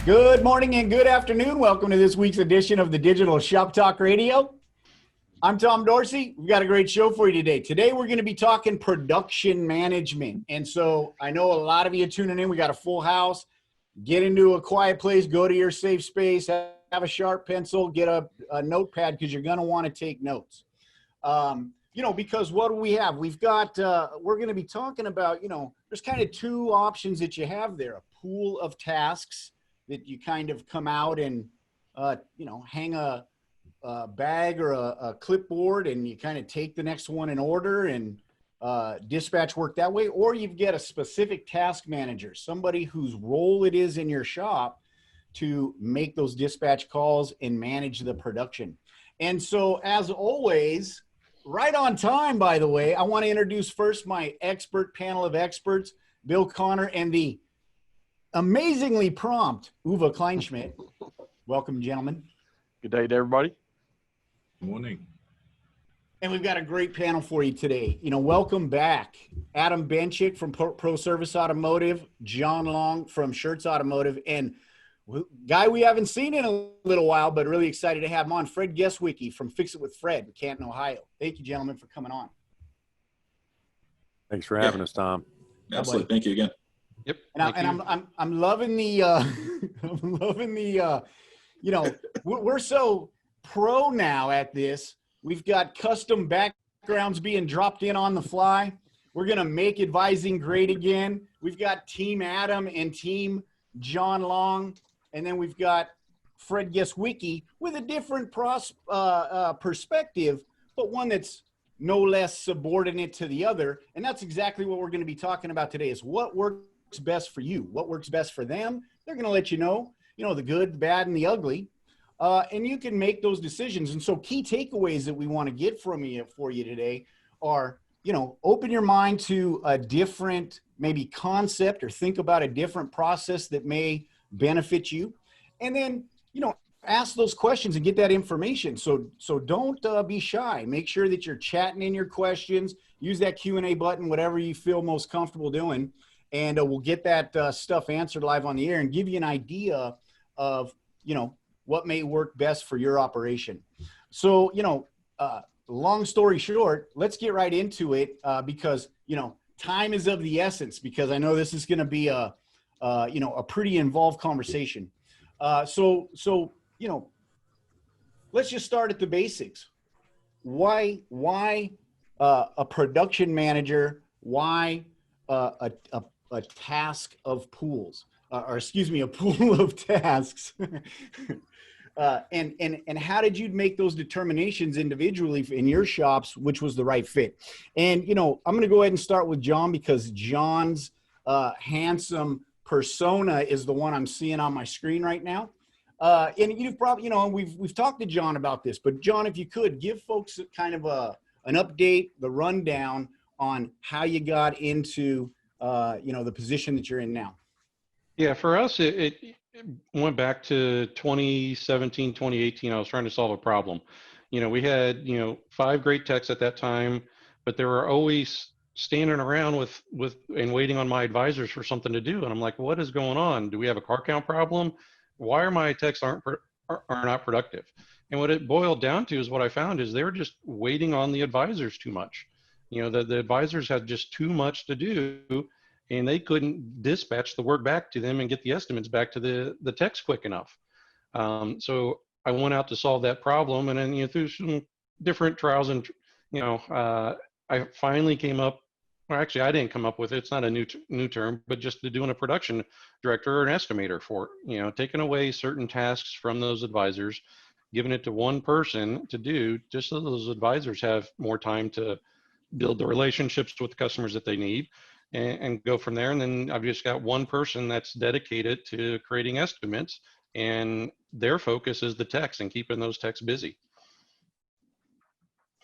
Good morning and good afternoon. Welcome to this week's edition of the Digital Shop Talk Radio. I'm Tom Dorsey. We've got a great show for you today. Today, we're going to be talking production management. And so I know a lot of you tuning in. We got a full house. Get into a quiet place. Go to your safe space. Have a sharp pencil. Get a notepad because you're going to want to take notes. Because what do we have? We've got, we're going to be talking about, there's kind of two options that you have there. A pool of tasks that you kind of come out and, hang a bag or a clipboard and you kind of take the next one in order and dispatch work that way. Or you get a specific task manager, somebody whose role it is in your shop to make those dispatch calls and manage the production. And so as always, right on time, by the way, I want to introduce first my expert panel of experts, Bill Connor and the amazingly prompt Uwe Kleinschmidt. Welcome, gentlemen. Good day to everybody. Good morning. And we've got a great panel for you today. Welcome back. Adam Benchik from Pro Service Automotive, John Long from Shirts Automotive, and guy we haven't seen in a little while, but really excited to have him on, Fred Guesswicki from Fix It With Fred, Canton, Ohio. Thank you, gentlemen, for coming on. Thanks for having us, Tom. Absolutely. Thank you again. Yep. I'm loving the we're so pro now at this. We've got custom backgrounds being dropped in on the fly. We're going to make advising great again. We've got Team Adam and Team John Long. And then we've got Fred Guesswicki with a different perspective, but one that's no less subordinate to the other. And that's exactly what we're going to be talking about today is what works best for you, what works best for them. They're going to let you know, the good, the bad, and the ugly. And you can make those decisions. And so key takeaways that we want to get from you for you today are, open your mind to a different maybe concept or think about a different process that may benefit you. And then, ask those questions and get that information. So don't be shy. Make sure that you're chatting in your questions. Use that Q&A button, whatever you feel most comfortable doing. And we'll get that stuff answered live on the air and give you an idea of, what may work best for your operation. So, long story short, let's get right into it because, time is of the essence because I know this is going to be a pretty involved conversation. So let's just start at the basics. Why a production manager? Why a task of pools? A pool of tasks. And how did you make those determinations individually in your shops, which was the right fit? And, I'm going to go ahead and start with John because John's handsome persona is the one I'm seeing on my screen right now. And you've probably, we've talked to John about this, but John, if you could give folks kind of an update, the rundown on how you got into, the position that you're in now. Yeah, for us, it went back to 2017, 2018. I was trying to solve a problem. We had, 5 great techs at that time, but they were always standing around with and waiting on my advisors for something to do. And I'm like, what is going on? Do we have a car count problem? Why are my techs are not productive? And what it boiled down to is what I found is they were just waiting on the advisors too much. The advisors had just too much to do and they couldn't dispatch the work back to them and get the estimates back to the techs quick enough. So I went out to solve that problem, and then through some different trials and I finally came up. Well, actually, I didn't come up with it. It's not a new term, but just doing a production director or an estimator for taking away certain tasks from those advisors, giving it to one person to do, just so those advisors have more time to build the relationships with the customers that they need. And go from there. And then I've just got one person that's dedicated to creating estimates, and their focus is the techs and keeping those techs busy.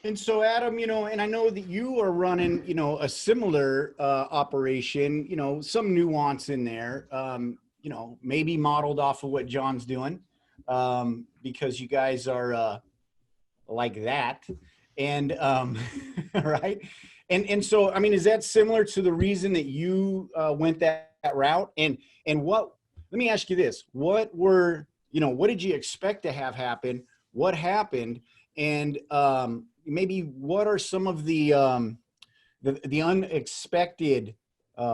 And so Adam, and I know that you are running, a similar operation, some nuance in there, maybe modeled off of what John's doing because you guys are like that. And right. And so, I mean, is that similar to the reason that you went that route? And what let me ask you this. What did you expect to have happen? What happened? And maybe what are some of the unexpected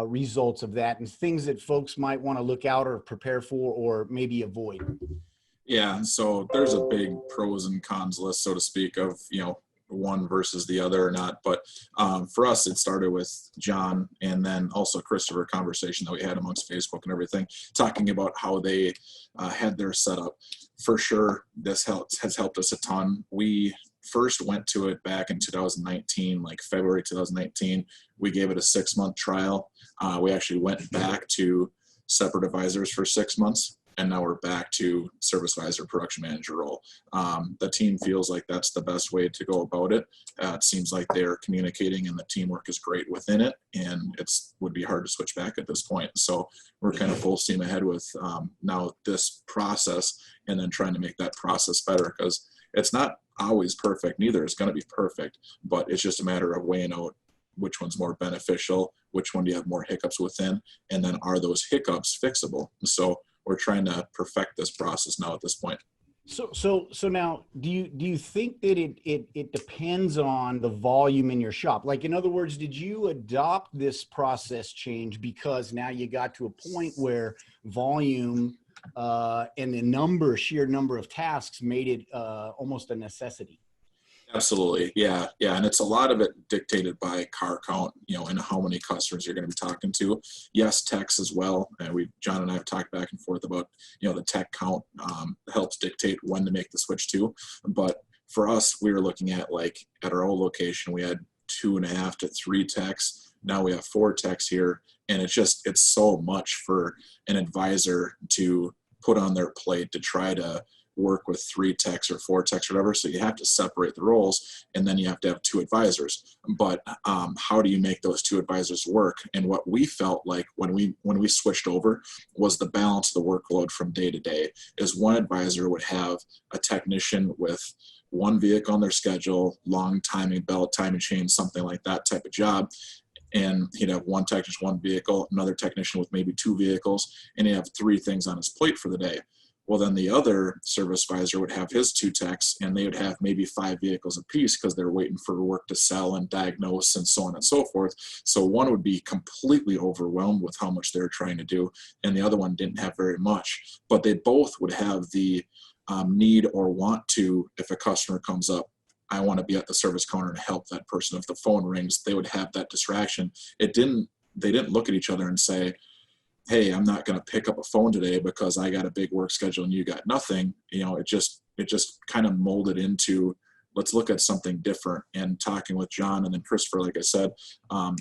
results of that and things that folks might want to look out or prepare for or maybe avoid? Yeah, so there's a big pros and cons list, so to speak, of, one versus the other or not. But for us, it started with John and then also Christopher conversation that we had amongst Facebook and everything, talking about how they had their setup. For sure, this has helped us a ton. We first went to it back in 2019, like February 2019. We gave it a 6-month trial. We actually went back to separate advisors for 6 months. And now we're back to service advisor, production manager role. The team feels like that's the best way to go about it. It seems like they're communicating and the teamwork is great within it, and would be hard to switch back at this point. So we're kind of full steam ahead with now this process, and then trying to make that process better, because it's not always perfect. Neither is going to be perfect, but it's just a matter of weighing out which one's more beneficial, which one do you have more hiccups within, and then are those hiccups fixable? So we're trying to perfect this process now at this point. So now, do you think that it depends on the volume in your shop? Like, in other words, did you adopt this process change because now you got to a point where volume and the sheer number of tasks made it almost a necessity? Absolutely. Yeah. And it's a lot of it dictated by car count, and how many customers you're going to be talking to. Yes, techs as well. And John and I have talked back and forth about, the tech count helps dictate when to make the switch to. But for us, we were looking at, like, at our old location, we had 2.5 to 3 techs. Now we have 4 techs here. And it's so much for an advisor to put on their plate to try to work with 3 techs or 4 techs or whatever. So you have to separate the roles, and then you have to have 2 advisors. But how do you make those 2 advisors work? And what we felt like when we switched over was the balance of the workload from day to day is one advisor would have a technician with 1 vehicle on their schedule, long timing belt, timing chain, something like that type of job. And he'd have 1 technician, 1 vehicle, another technician with maybe 2 vehicles, and he'd have 3 things on his plate for the day. Well, then the other service advisor would have his 2 techs, and they would have maybe 5 vehicles apiece because they're waiting for work to sell and diagnose and so on and so forth. So one would be completely overwhelmed with how much they're trying to do, and the other one didn't have very much. But they both would have the need or want to, if a customer comes up, I want to be at the service counter and help that person. If the phone rings, they would have that distraction. They didn't look at each other and say, hey, I'm not going to pick up a phone today because I got a big work schedule and you got nothing. It just kind of molded into, let's look at something different. And talking with John and then Christopher, like I said,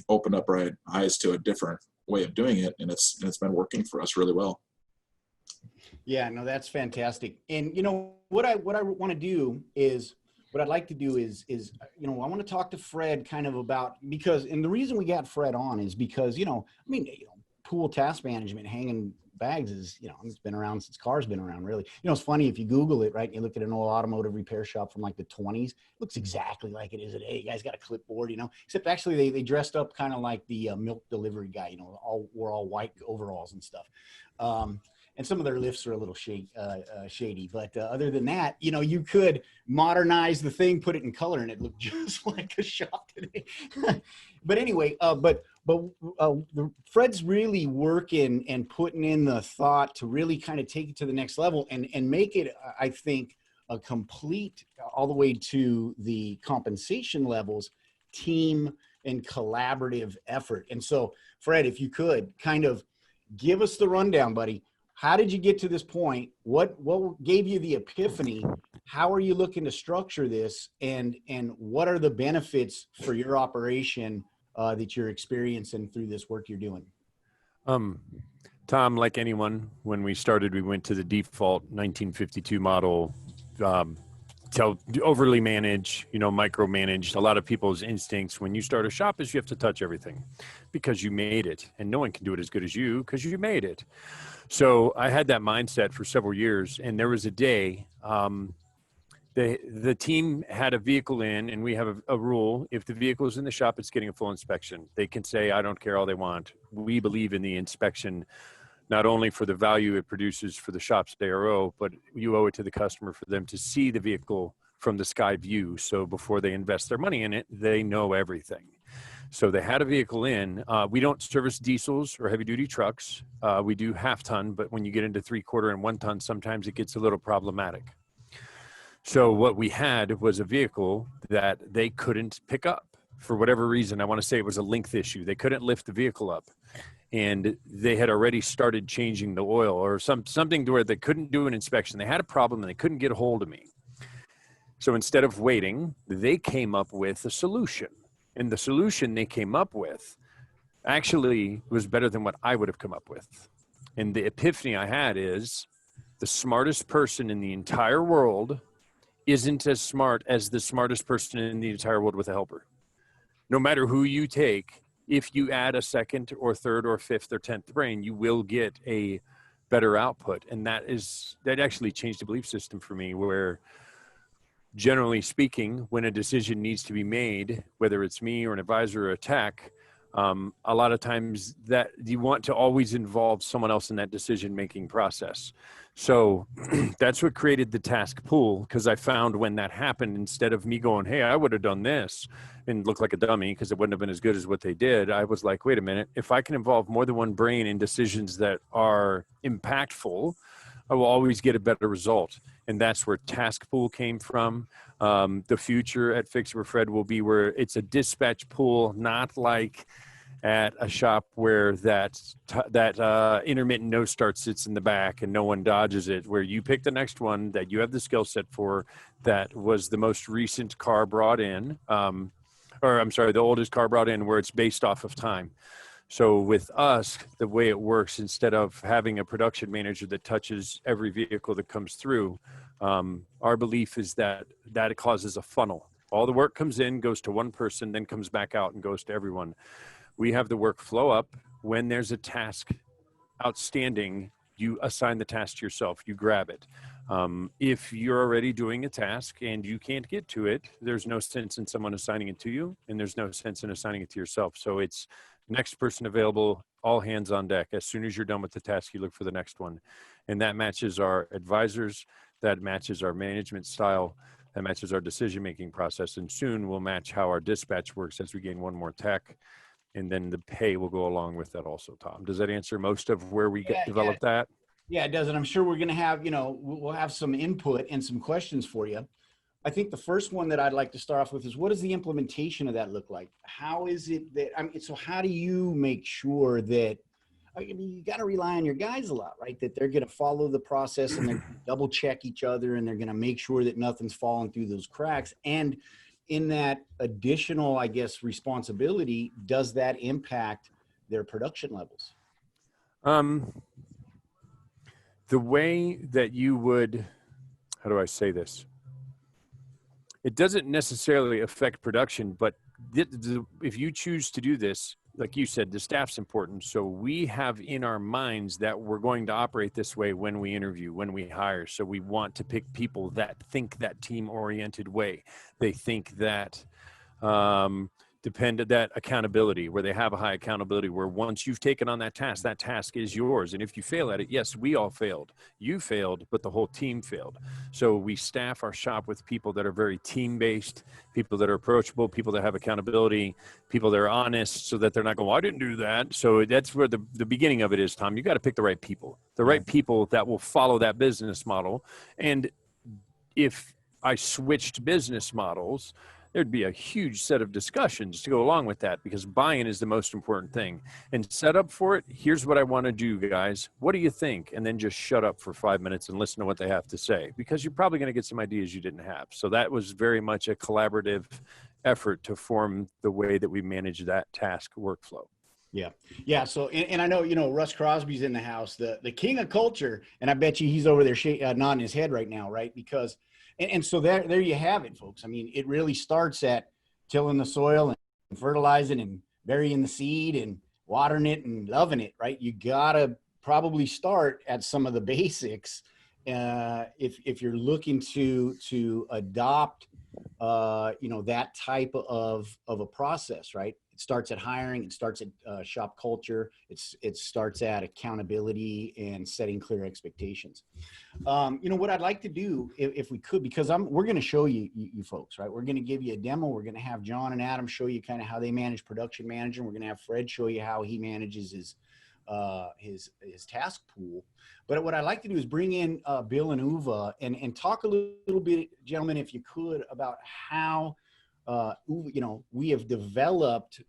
opened up our eyes to a different way of doing it. And it's been working for us really well. Yeah, no, that's fantastic. And what I want to do is, what I'd like to do is, I want to talk to Fred kind of about, and the reason we got Fred on is because, pool task management, hanging bags is, it's been around since cars been around, really. It's funny if you Google it, right? You look at an old automotive repair shop from like the 20s, it looks exactly like it is today. You guys got a clipboard, except actually they dressed up kind of like the milk delivery guy, wore all white overalls and stuff. And some of their lifts are a little shady, but other than that, you could modernize the thing, put it in color, and it looked just like a shop today. But anyway, Fred's really working and putting in the thought to really kind of take it to the next level and make it, I think, a complete, all the way to the compensation levels, team and collaborative effort. And so, Fred, if you could kind of give us the rundown, buddy. How did you get to this point? What gave you the epiphany? How are you looking to structure this? And what are the benefits for your operation that you're experiencing through this work you're doing? Tom, like anyone, when we started, we went to the default 1952 model, overly manage, micromanage. A lot of people's instincts when you start a shop is you have to touch everything because you made it, and no one can do it as good as you because you made it. So I had that mindset for several years, and there was a day the team had a vehicle in, and we have a rule: if the vehicle is in the shop, it's getting a full inspection. They can say, I don't care all they want. We believe in the inspection not only for the value it produces for the shop's ARO, but you owe it to the customer for them to see the vehicle from the sky view. So before they invest their money in it, they know everything. So they had a vehicle in. We don't service diesels or heavy duty trucks. We do half ton, but when you get into 3/4 and 1 ton, sometimes it gets a little problematic. So what we had was a vehicle that they couldn't pick up for whatever reason. I want to say it was a length issue. They couldn't lift the vehicle up, and they had already started changing the oil or something to where they couldn't do an inspection. They had a problem and they couldn't get a hold of me. So instead of waiting, they came up with a solution. And the solution they came up with actually was better than what I would have come up with. And the epiphany I had is the smartest person in the entire world isn't as smart as the smartest person in the entire world with a helper. No matter who you take, if you add a second or third or fifth or 10th brain, you will get a better output. And that actually changed the belief system for me, where generally speaking, when a decision needs to be made, whether it's me or an advisor or a tech, a lot of times that you want to always involve someone else in that decision-making process. So that's what created the task pool, because I found when that happened, instead of me going, hey, I would have done this and look like a dummy because it wouldn't have been as good as what they did, I was like, wait a minute, if I can involve more than one brain in decisions that are impactful, I will always get a better result. And that's where task pool came from. The future at Fix It with Fred will be where it's a dispatch pool, not like at a shop where that intermittent no start sits in the back and no one dodges it, where you pick the next one that you have the skill set for, that was the most recent car brought in, or I'm sorry, the oldest car brought in, where it's based off of time. So with us, the way it works, instead of having a production manager that touches every vehicle that comes through, our belief is that it causes a funnel. All the work comes in, goes to one person, then comes back out and goes to everyone. We have the work flow up. When there's a task outstanding, you assign the task to yourself, you grab it. If you're already doing a task and you can't get to it, there's no sense in someone assigning it to you, and there's no sense in assigning it to yourself. So it's next person available, all hands on deck. As soon as you're done with the task, you look for the next one. And that matches our advisors, that matches our management style, that matches our decision-making process. And soon we'll match how our dispatch works as we gain one more tech. And then the pay will go along with that also, Tom. Does that answer most of where we developed that? Yeah, it does. And I'm sure we're going to have, we'll have some input and some questions for you. I think the first one that I'd like to start off with is, what does the implementation of that look like? How is it that, so how do you make sure that, you got to rely on your guys a lot, right? That they're going to follow the process and they're going to double check each other and they're going to make sure that nothing's falling through those cracks. And in that additional, I guess, responsibility, does that impact their production levels? The way that you would, how do I say this? It doesn't necessarily affect production, but if you choose to do this, like you said, the staff's important. So we have in our minds that we're going to operate this way when we interview, when we hire. So we want to pick people that think that team-oriented way. They think that that accountability, where they have a high accountability, where once you've taken on that task is yours. And if you fail at it, yes, we all failed. You failed, but the whole team failed. So we staff our shop with people that are very team-based, people that are approachable, people that have accountability, people that are honest, so that they're not going, well, I didn't do that. So that's where the beginning of it is, Tom. You got to pick the right people that will follow that business model. And if I switched business models, there'd be a huge set of discussions to go along with that, because buy-in is the most important thing. And set up for it, here's what I want to do, guys. What do you think? And then just shut up for 5 minutes and listen to what they have to say, because you're probably going to get some ideas you didn't have. So that was very much a collaborative effort to form the way that we manage that task workflow. Yeah. Yeah. So, and I know, Russ Crosby's in the house, the king of culture, and I bet you he's over there nodding his head right now, right? Because And so there you have it, folks. I mean, it really starts at tilling the soil and fertilizing and burying the seed and watering it and loving it, right? You got to probably start at some of the basics if you're looking to adopt, that type of a process, right? It starts at hiring. It starts at shop culture. It starts at accountability and setting clear expectations. What I'd like to do, if we could, because we're going to show you folks, right? We're going to give you a demo. We're going to have John and Adam show you kind of how they manage production management. We're going to have Fred show you how he manages his task pool. But what I'd like to do is bring in Bill and Uwe and talk a little bit, gentlemen, if you could, about how we have developed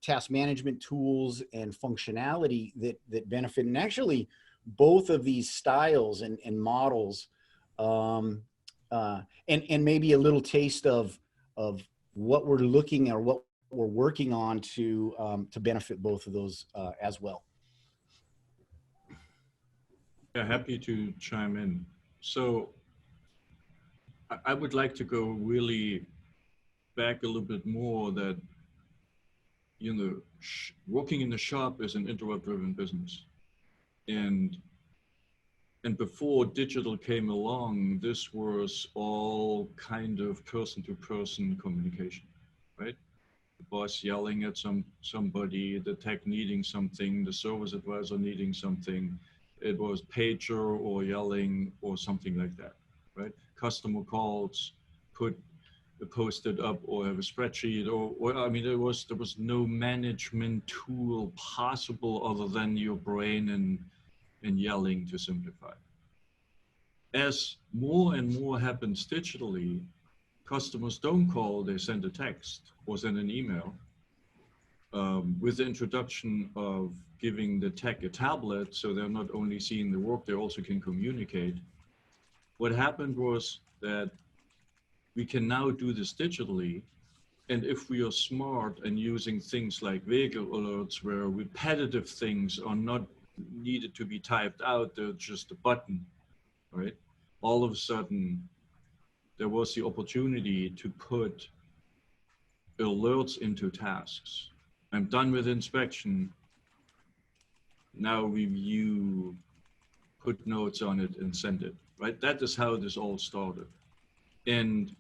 task management tools and functionality that benefit, and actually both of these styles and models, and maybe a little taste of what we're looking at or what we're working on to benefit both of those as well. Yeah, happy to chime in. So I would like to go really back a little bit more that, working in the shop is an interrupt-driven business. And before digital came along, this was all kind of person-to-person communication, right? The boss yelling at somebody, the tech needing something, the service advisor needing something. It was pager or yelling or something like that, right? Customer calls, post it up or have a spreadsheet there was no management tool possible other than your brain and yelling, to simplify. As more and more happens digitally, customers don't call, they send a text or send an email. With the introduction of giving the tech a tablet, so they're not only seeing the work, they also can communicate. What happened was that we can now do this digitally, and if we are smart and using things like vehicle alerts where repetitive things are not needed to be typed out, they're just a button, right? All of a sudden, there was the opportunity to put alerts into tasks. I'm done with inspection. Now review, put notes on it and send it, right? That is how this all started. And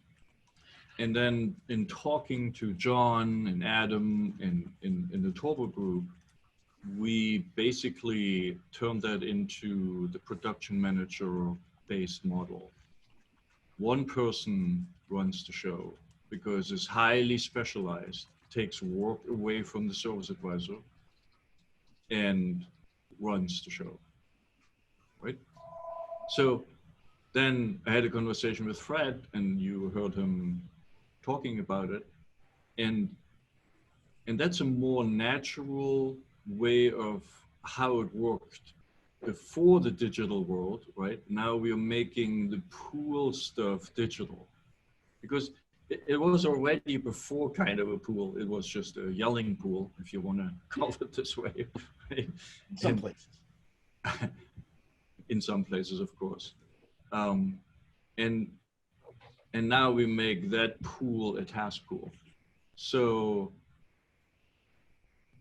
then in talking to John and Adam and in the Turbo group, we basically turned that into the production manager based model. One person runs the show because it's highly specialized, takes work away from the service advisor and runs the show, right? So then I had a conversation with Fred, and you heard him talking about it, and that's a more natural way of how it worked before the digital world, right? Now we are making the pool stuff digital, because it was already before kind of a pool. It was just a yelling pool, if you want to call it this way. Right? Some places. In some places, of course. And now we make that pool a task pool. So,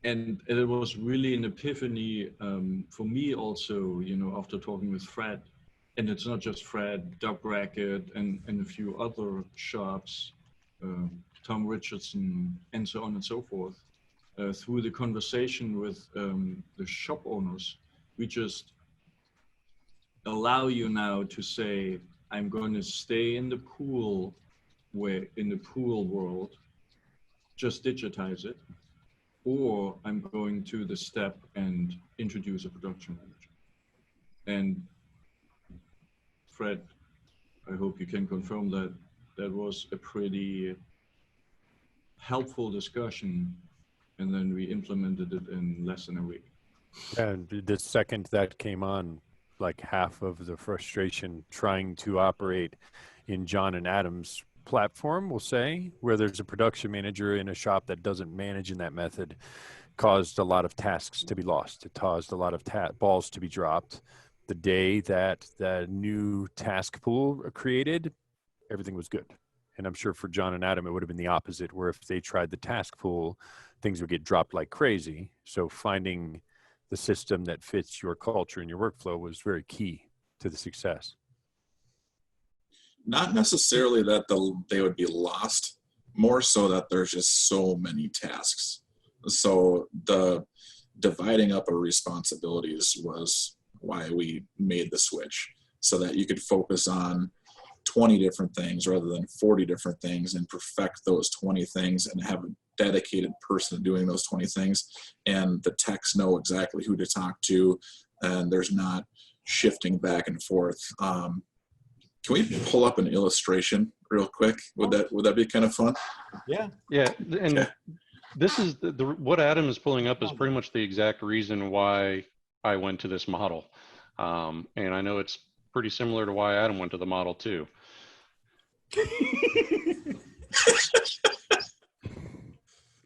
and it was really an epiphany for me also, after talking with Fred, and it's not just Fred, Doug Brackett, and a few other shops, Tom Richardson, and so on and so forth. Through the conversation with the shop owners, we just allow you now to say, I'm going to stay in the pool world, just digitize it, or I'm going to the step and introduce a production manager. And Fred, I hope you can confirm that that was a pretty helpful discussion, and then we implemented it in less than a week. And the second that came on, like half of the frustration trying to operate in John and Adam's platform, we'll say, where there's a production manager in a shop that doesn't manage in that method, caused a lot of tasks to be lost. It caused a lot of balls to be dropped. The day that the new task pool created, everything was good. And I'm sure for John and Adam, it would have been the opposite, where if they tried the task pool, things would get dropped like crazy. So finding the system that fits your culture and your workflow was very key to the success. Not necessarily that they would be lost, more so that there's just so many tasks. So the dividing up of responsibilities was why we made the switch, so that you could focus on 20 different things rather than 40 different things and perfect those 20 things and have a dedicated person doing those 20 things. And the techs know exactly who to talk to, and there's not shifting back and forth. Can we pull up an illustration real quick? Would that be kind of fun? Yeah. Yeah, and Okay. this is what Adam is pulling up is pretty much the exact reason why I went to this model. And I know it's pretty similar to why Adam went to the model too.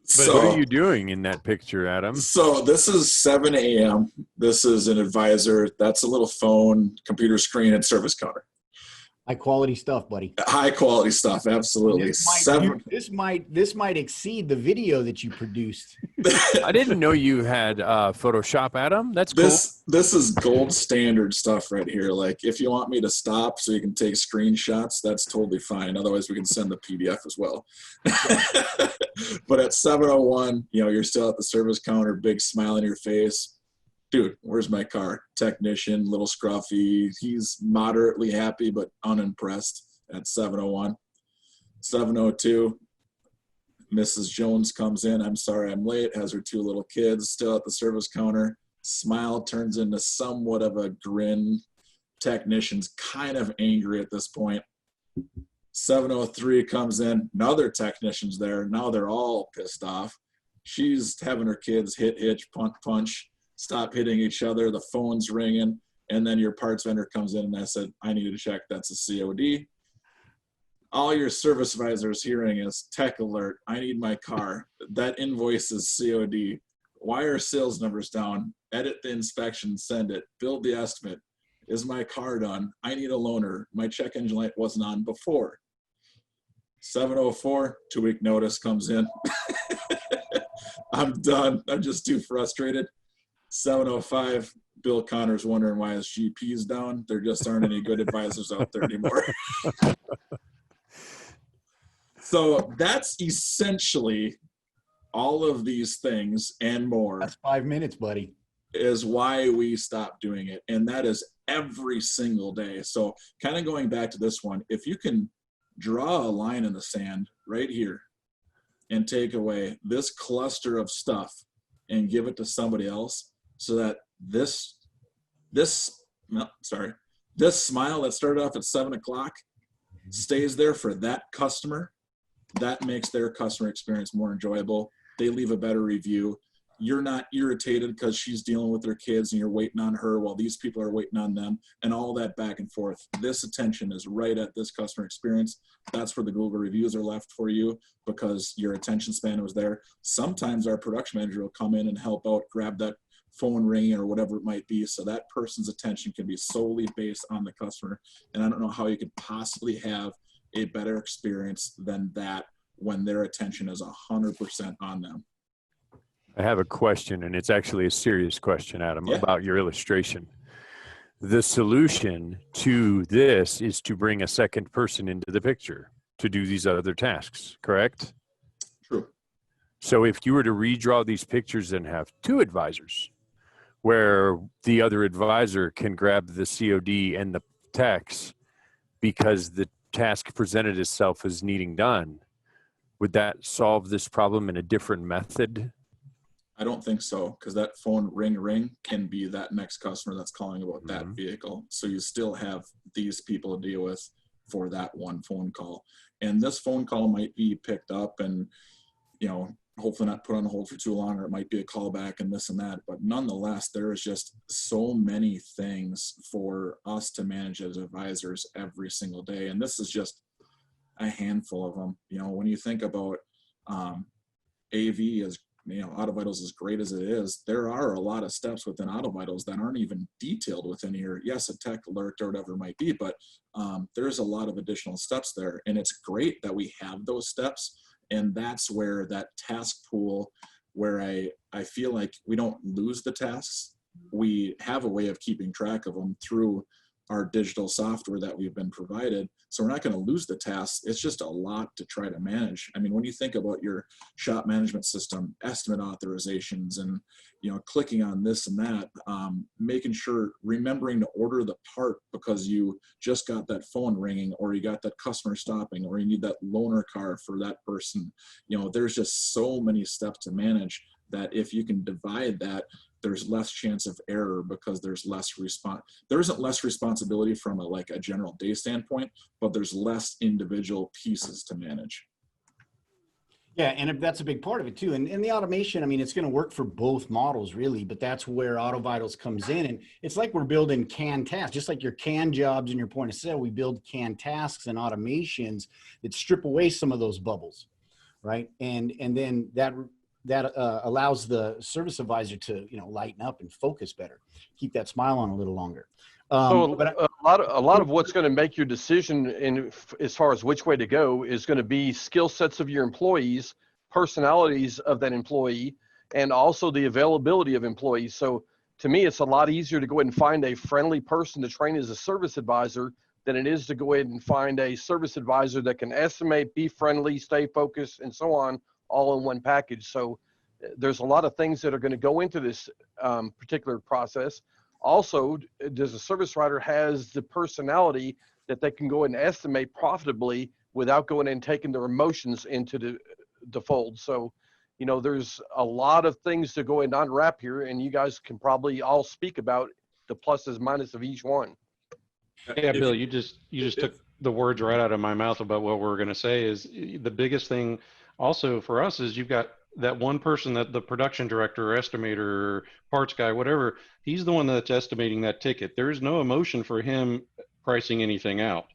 So, What are you doing in that picture, Adam? So this is 7 a.m. This is an advisor. That's a little phone, computer screen, and service counter. High quality stuff, buddy. High quality stuff, absolutely. This might exceed the video that you produced. I didn't know you had Photoshop, Adam. That's cool. This is gold standard stuff right here. Like, if you want me to stop so you can take screenshots, that's totally fine. Otherwise, we can send the PDF as well. But at 7:01, you're still at the service counter, big smile on your face. Dude, where's my car? Technician, little scruffy. He's moderately happy but unimpressed at 7:01. 7:02, Mrs. Jones comes in. I'm sorry I'm late. Has her 2 little kids still at the service counter. Smile turns into somewhat of a grin. Technician's kind of angry at this point. 7:03 comes in. Another technician's there. Now they're all pissed off. She's having her kids hit, hitch, punch. Stop hitting each other. The phone's ringing. And then your parts vendor comes in and I said, I need to check that's a COD. All your service advisors hearing is tech alert. I need my car. That invoice is COD. Why are sales numbers down? Edit the inspection, send it. Build the estimate. Is my car done? I need a loaner. My check engine light wasn't on before. 7:04, 2-week notice comes in. I'm done. I'm just too frustrated. 7:05, Bill Connor's wondering why his GP's down. There just aren't any good advisors out there anymore. So that's essentially all of these things and more. That's 5 minutes, buddy. Is why we stopped doing it. And that is every single day. So kind of going back to this one, if you can draw a line in the sand right here and take away this cluster of stuff and give it to somebody else, so that this smile that started off at 7 o'clock stays there for that customer, that makes their customer experience more enjoyable. They leave a better review. You're not irritated because she's dealing with her kids and you're waiting on her while these people are waiting on them, and all that back and forth. This attention is right at this customer experience. That's where the Google reviews are left for you, because your attention span was there. Sometimes our production manager will come in and help out, grab that phone ringing or whatever it might be, so that person's attention can be solely based on the customer. And I don't know how you could possibly have a better experience than that when their attention is 100% on them. I have a question, and it's actually a serious question, Adam, Yeah. about your illustration. The solution to this is to bring a second person into the picture to do these other tasks, correct? True. So if you were to redraw these pictures and have 2 advisors, where the other advisor can grab the COD and the text because the task presented itself as needing done, would that solve this problem in a different method? I don't think so, because that phone ring can be that next customer that's calling about that vehicle. So you still have these people to deal with for that one phone call. And this phone call might be picked up and, hopefully not put on hold for too long, or it might be a callback and this and that. But nonetheless, there is just so many things for us to manage as advisors every single day. And this is just a handful of them. When you think about AV as Auto Vitals, as great as it is, there are a lot of steps within Auto Vitals that aren't even detailed within here. Yes, a tech alert or whatever it might be, but there's a lot of additional steps there. And it's great that we have those steps. And that's where that task pool, where I feel like we don't lose the tasks. We have a way of keeping track of them through our digital software that we've been provided. So we're not going to lose the tasks. It's just a lot to try to manage. I mean, when you think about your shop management system, estimate authorizations, and clicking on this and that, making sure, remembering to order the part because you just got that phone ringing, or you got that customer stopping, or you need that loaner car for that person. There's just so many steps to manage that if you can divide that, there's less chance of error because there's less there isn't less responsibility from a general day standpoint, but there's less individual pieces to manage. Yeah, and that's a big part of it too. And the automation, I mean, it's going to work for both models really, but that's where AutoVitals comes in. And it's like we're building canned tasks, just like your canned jobs and your point of sale. We build canned tasks and automations that strip away some of those bubbles, right? And then that allows the service advisor to lighten up and focus better, keep that smile on a little longer. So a lot of what's going to make your decision as far as which way to go is going to be skill sets of your employees, personalities of that employee, and also the availability of employees. So to me, it's a lot easier to go ahead and find a friendly person to train as a service advisor than it is to go ahead and find a service advisor that can estimate, be friendly, stay focused, and so on, all in one package. So there's a lot of things that are going to go into this particular process. Also, does a service writer has the personality that they can go and estimate profitably without going and taking their emotions into the fold? So, there's a lot of things to go and unwrap here, and you guys can probably all speak about the pluses, minuses of each one. Yeah, Bill, you just took the words right out of my mouth about what we're going to say. Is the biggest thing also for us is you've got that one person, that the production director or estimator or parts guy, whatever, he's the one that's estimating that ticket. There is no emotion for him pricing anything out.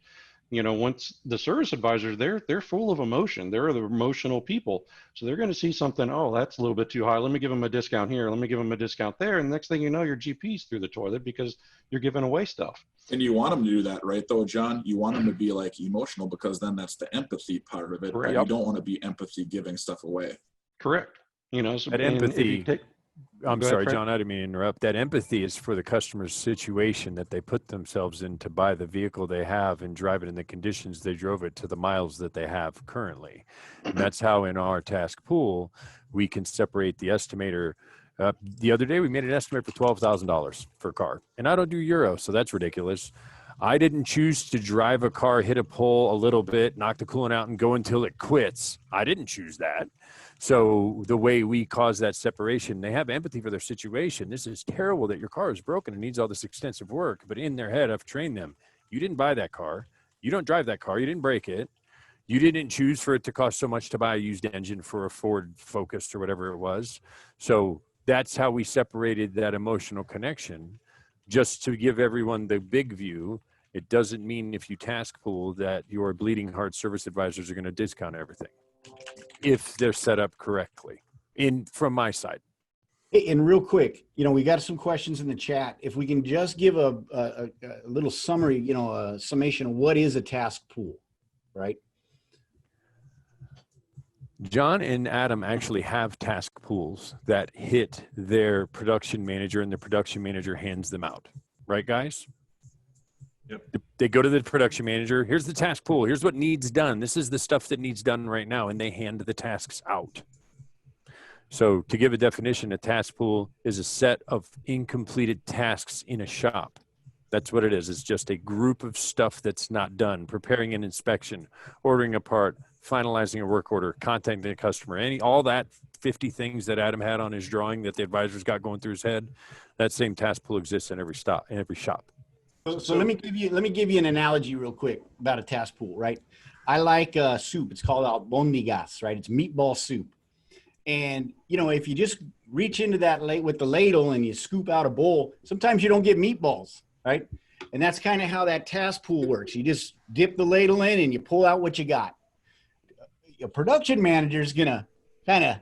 Once the service advisors, they're full of emotion. They're the emotional people. So they're going to see something, oh, that's a little bit too high. Let me give them a discount here. Let me give them a discount there. And the next thing you know, your GP's through the toilet because you're giving away stuff. And you want them to do that, right, though, John? You want them to be emotional, because then that's the empathy part of it. Right. You don't want to be empathy giving stuff away. Correct. So that empathy. I'm sorry, Fred. John, I didn't mean to interrupt. That empathy is for the customer's situation that they put themselves in to buy the vehicle they have and drive it in the conditions they drove it to the miles that they have currently. And that's how in our task pool, we can separate the estimator. The other day, we made an estimate for $12,000 for a car. And I don't do Euro, so that's ridiculous. I didn't choose to drive a car, hit a pole a little bit, knock the coolant out, and go until it quits. I didn't choose that. So the way we cause that separation, they have empathy for their situation. This is terrible that your car is broken and needs all this extensive work. But in their head, I've trained them. You didn't buy that car. You don't drive that car. You didn't break it. You didn't choose for it to cost so much to buy a used engine for a Ford Focus or whatever it was. So that's how we separated that emotional connection. Just to give everyone the big view, it doesn't mean if you task pool that your bleeding heart service advisors are going to discount everything if they're set up correctly from my side. Hey, and real quick, we got some questions in the chat. If we can just give a little summary, a summation of what is a task pool, right? John and Adam actually have task pools that hit their production manager, and the production manager hands them out. Right, guys? Yep. They go to the production manager. Here's the task pool. Here's what needs done. This is the stuff that needs done right now. And they hand the tasks out. So to give a definition, a task pool is a set of incompleted tasks in a shop. That's what it is. It's just a group of stuff that's not done. Preparing an inspection, ordering a part, finalizing a work order, contacting the customer, all that 50 things that Adam had on his drawing that the advisor's got going through his head. That same task pool exists in every shop. So let me give you an analogy real quick about a task pool, right? I like soup. It's called albondigas, right? It's meatball soup. And, if you just reach into that with the ladle and you scoop out a bowl, sometimes you don't get meatballs, right? And that's kind of how that task pool works. You just dip the ladle in and you pull out what you got. A production manager is going to kind of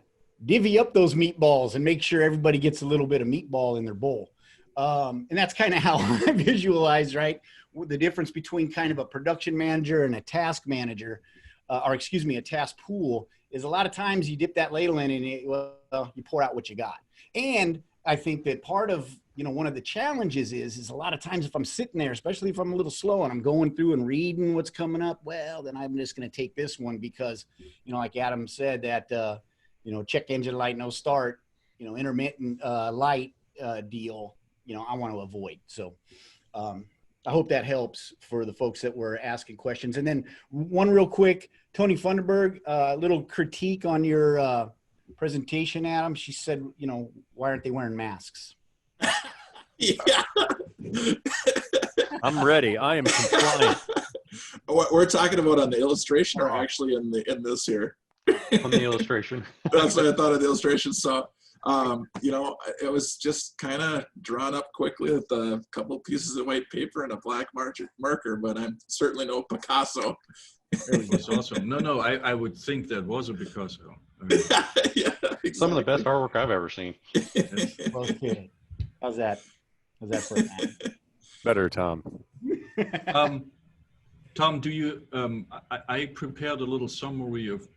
divvy up those meatballs and make sure everybody gets a little bit of meatball in their bowl. And that's kind of how I visualize, right? The difference between kind of a production manager and a task manager, a task pool, is a lot of times you dip that ladle in and you pour out what you got. And I think that part of you know, one of the challenges is a lot of times if I'm sitting there, especially if I'm a little slow and I'm going through and reading what's coming up, well, then I'm just going to take this one because, you know, like Adam said, that, you know, check engine light, no start, you know, intermittent light deal, you know, I want to avoid. So I hope that helps for the folks that were asking questions. And then one real quick, Tony Funderburg, a little critique on your presentation, Adam. She said, you know, why aren't they wearing masks? Yeah. I'm ready. I am compliant. What we're talking about on the illustration or actually in this here? On the illustration. That's what I thought of the illustration. So, you know, it was just kind of drawn up quickly with a couple pieces of white paper and a black marker, but I'm certainly no Picasso. That's awesome. No, I would think that was a Picasso. I mean, Yeah, exactly. Some of the best artwork I've ever seen. Okay. How's that? How's that for a man? Better, Tom. Tom, do you? I prepared a little summary of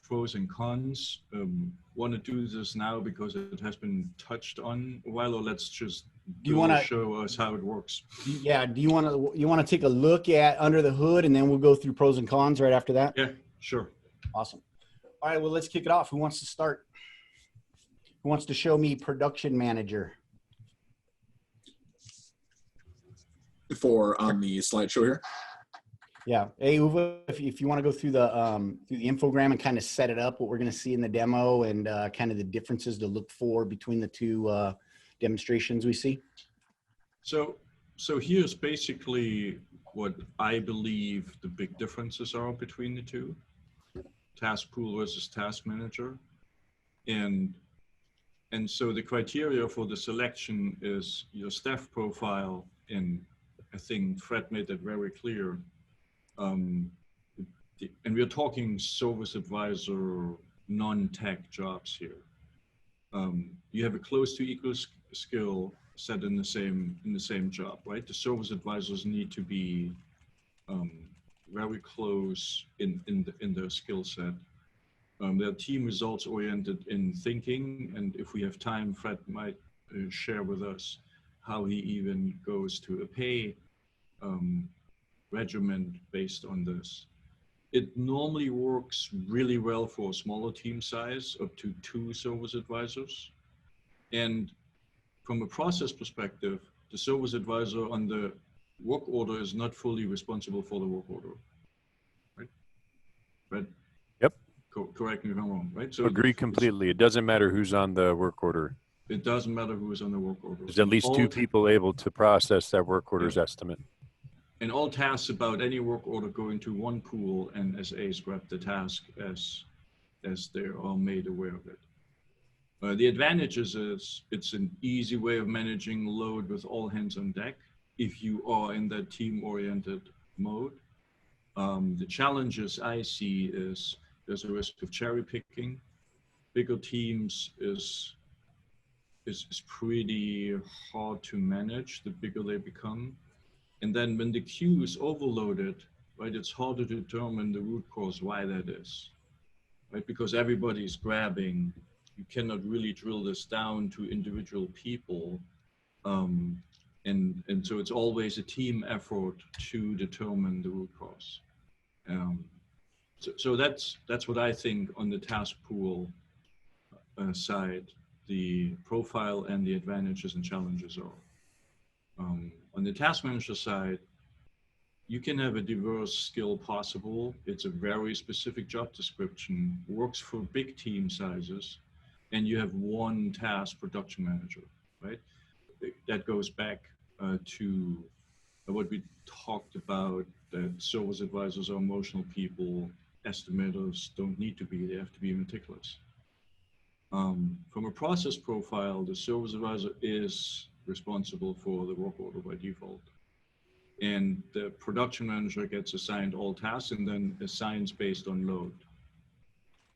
pros and cons. Want to do this now because it has been touched on a while, or let's just show us how it works? Yeah. Do you want to take a look at under the hood and then we'll go through pros and cons right after that? Yeah, sure. Awesome. All right. Well, let's kick it off. Who wants to start? Who wants to show me production manager? For on the slideshow here. Yeah. Hey, Uwe, if you want to go through the infogram and kind of set it up, what we're going to see in the demo and kind of the differences to look for between the two demonstrations we see. So here's basically what I believe the big differences are between the two: task pool versus task manager. And so the criteria for the selection is your staff profile, and I think Fred made that very clear. And we're talking service advisor, non-tech jobs here. You have a close to equal skill set in the same job, right? The service advisors need to be very close in their skill set. They're team results oriented in thinking, and if we have time, Fred might share with us how he even goes to a pay regiment based on this. It normally works really well for a smaller team size, up to 2 service advisors. And from a process perspective, the service advisor on the work order is not fully responsible for the work order, right? Right? Yep. Correct me if I'm wrong, right? So Agree completely. It doesn't matter who's on the work order. it doesn't matter who is on the work order. There's at least 2 people able to process that work order's estimate. And all tasks about any work order go into one pool, and SAs grab the task as they are made aware of it. The advantages is it's an easy way of managing load with all hands on deck if you are in that team-oriented mode. The challenges I see is there's a risk of cherry picking. Bigger teams is pretty hard to manage the bigger they become. And then when the queue is overloaded, right, it's hard to determine the root cause why that is, right? Because everybody's grabbing. You cannot really drill this down to individual people. And so it's always a team effort to determine the root cause. So that's what I think on the task pool side, the profile and the advantages and challenges are. On the task manager side, you can have a diverse skill possible. It's a very specific job description, works for big team sizes, and you have one task production manager, right? That goes back to what we talked about, that service advisors are emotional people, estimators don't need to be, they have to be meticulous. From a process profile, the service advisor is responsible for the work order by default. And the production manager gets assigned all tasks and then assigns based on load.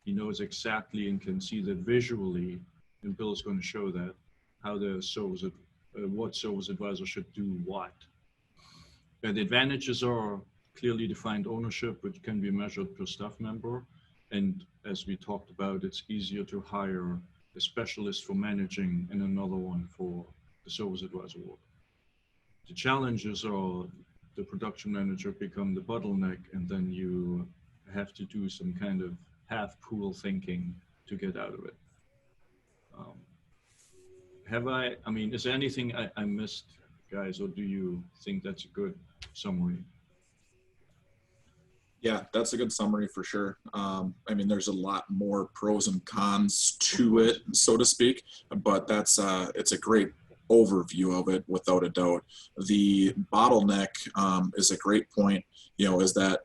He knows exactly and can see that visually, and Bill's going to show that, how the service, what service advisor should do what. And the advantages are clearly defined ownership, which can be measured per staff member. And as we talked about, it's easier to hire a specialist for managing and another one for the service advisor work. The challenges are the production manager become the bottleneck, and then you have to do some kind of half pool thinking to get out of it. I mean, is there anything I missed, guys, or do you think that's a good summary? Yeah, that's a good summary for sure. I mean, there's a lot more pros and cons to it, so to speak, but that's it's a great overview of it without a doubt. The bottleneck is a great point, you know, is that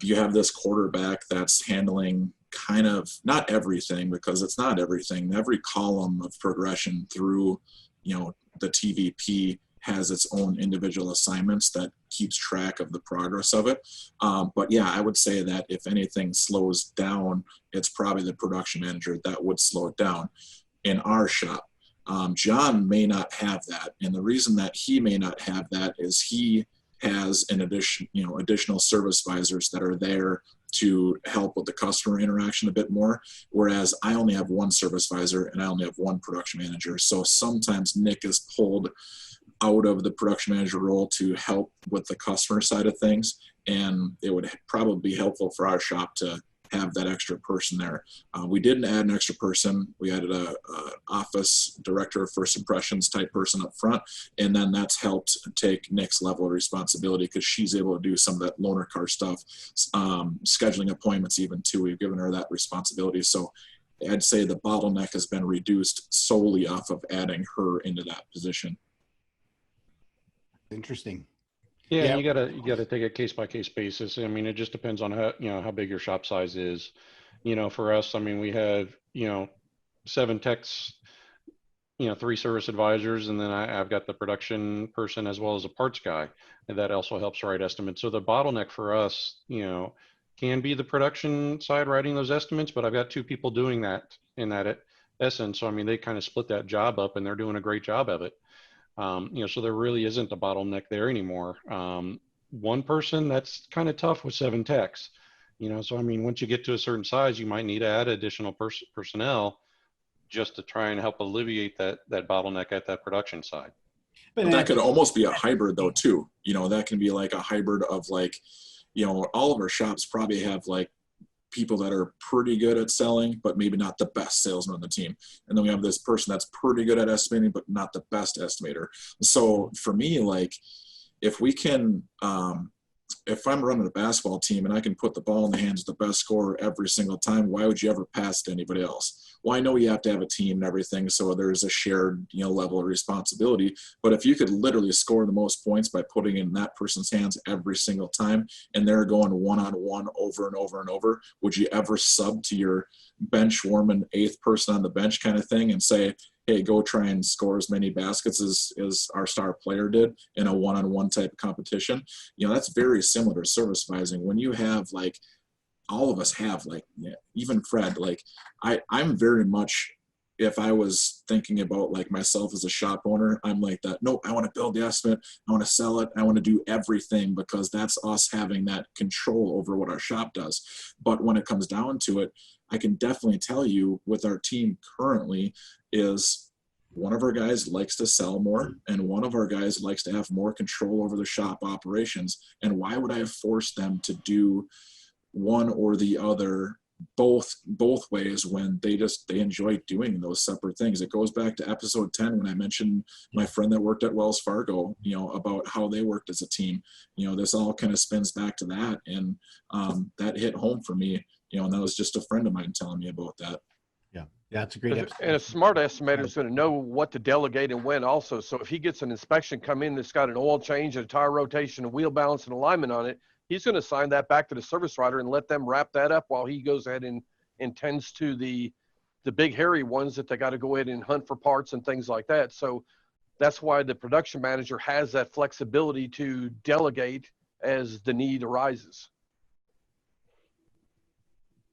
you have this quarterback that's handling kind of not everything, because it's not everything. Every column of progression through, you know, the TVP has its own individual assignments that keeps track of the progress of it. But yeah, I would say that if anything slows down, it's probably the production manager that would slow it down in our shop. John may not have that. And the reason that he may not have that is he has an additional service advisors that are there to help with the customer interaction a bit more. Whereas I only have one service advisor and I only have one production manager. So sometimes Nick is pulled out of the production manager role to help with the customer side of things. And it would probably be helpful for our shop to have that extra person there. We didn't add an extra person. We added a office director of first impressions type person up front. And then that's helped take Nick's level of responsibility because she's able to do some of that loaner car stuff, scheduling appointments even too. We've given her that responsibility. So I'd say the bottleneck has been reduced solely off of adding her into that position. Interesting. Yeah, Yeah. you gotta take a case by case basis. I mean, it just depends on how big your shop size is. You know, for us, I mean, we have 7 techs, 3 service advisors, and then I've got the production person as well as a parts guy, and that also helps write estimates. So the bottleneck for us, can be the production side writing those estimates, but I've got 2 people doing that in that essence. So I mean, they kind of split that job up, and they're doing a great job of it. So there really isn't a bottleneck there anymore. One person, that's kind of tough with 7 techs, so I mean, once you get to a certain size, you might need to add additional personnel just to try and help alleviate that bottleneck at that production side. But that could almost be a hybrid though too. That can be like a hybrid of all of our shops probably have people that are pretty good at selling, but maybe not the best salesman on the team. And then we have this person that's pretty good at estimating, but not the best estimator. So for me, if we can, if I'm running a basketball team and I can put the ball in the hands of the best scorer every single time, why would you ever pass to anybody else? Well, I know you have to have a team and everything, so there's a shared, level of responsibility. But if you could literally score the most points by putting it in that person's hands every single time, and they're going one-on-one over and over and over, would you ever sub to your bench warming 8th person on the bench kind of thing and say, hey, go try and score as many baskets as our star player did in a one-on-one type of competition? That's very similar to service advising. When you have all of us have even Fred, I'm very much, if I was thinking about myself as a shop owner, I'm like that. No, I want to build the estimate. I want to sell it. I want to do everything because that's us having that control over what our shop does. But when it comes down to it, I can definitely tell you with our team currently is one of our guys likes to sell more and one of our guys likes to have more control over the shop operations. And why would I have forced them to do one or the other both ways when they enjoy doing those separate things? It goes back to episode 10 when I mentioned my friend that worked at Wells Fargo, about how they worked as a team. This all kind of spins back to that, and that hit home for me, and that was just a friend of mine telling me about that. Yeah, it's a great episode. And a smart estimator is going to know what to delegate and when also. So if he gets an inspection come in that's got an oil change, a tire rotation, a wheel balance, and alignment on it, he's going to assign that back to the service writer and let them wrap that up while he goes ahead and tends to the big hairy ones that they got to go ahead and hunt for parts and things like that. So that's why the production manager has that flexibility to delegate as the need arises.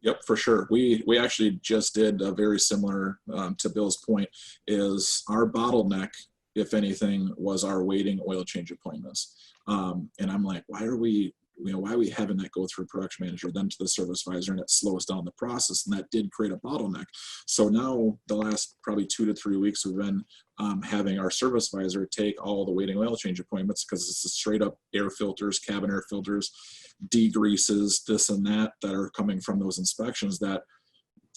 Yep, for sure. We actually just did a very similar to Bill's point, is our bottleneck, if anything, was our waiting oil change appointments. And I'm like, why are we why are we having that go through a production manager, then to the service advisor, and it slows down the process, and that did create a bottleneck. So now the last probably 2 to 3 weeks, we've been having our service advisor take all the waiting oil change appointments, because it's straight up air filters, cabin air filters, degreases, this and that are coming from those inspections that,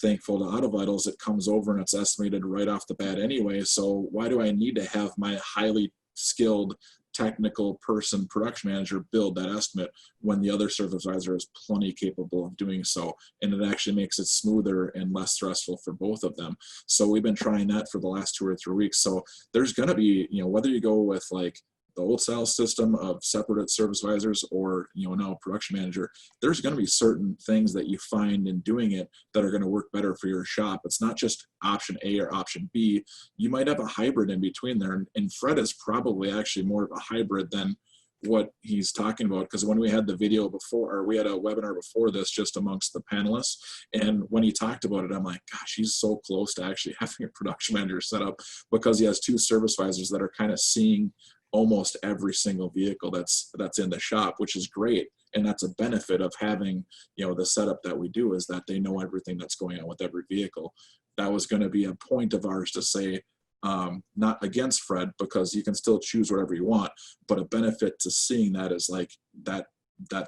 thankful to Auto Vitals, it comes over and it's estimated right off the bat anyway. So why do I need to have my highly skilled technical person, production manager, build that estimate when the other service advisor is plenty capable of doing so? And it actually makes it smoother and less stressful for both of them. So we've been trying that for the last 2 or 3 weeks. So there's going to be, whether you go with like the old style system of separate service advisors or, now production manager, there's going to be certain things that you find in doing it that are going to work better for your shop. It's not just option A or option B. You might have a hybrid in between there. And Fred is probably actually more of a hybrid than what he's talking about, because when we had the video before, or we had a webinar before this just amongst the panelists, and when he talked about it, I'm like, gosh, he's so close to actually having a production manager set up, because he has 2 service advisors that are kind of seeing almost every single vehicle that's in the shop, which is great. And that's a benefit of having, the setup that we do, is that they know everything that's going on with every vehicle. That was going to be a point of ours to say, not against Fred, because you can still choose whatever you want, but a benefit to seeing that is like that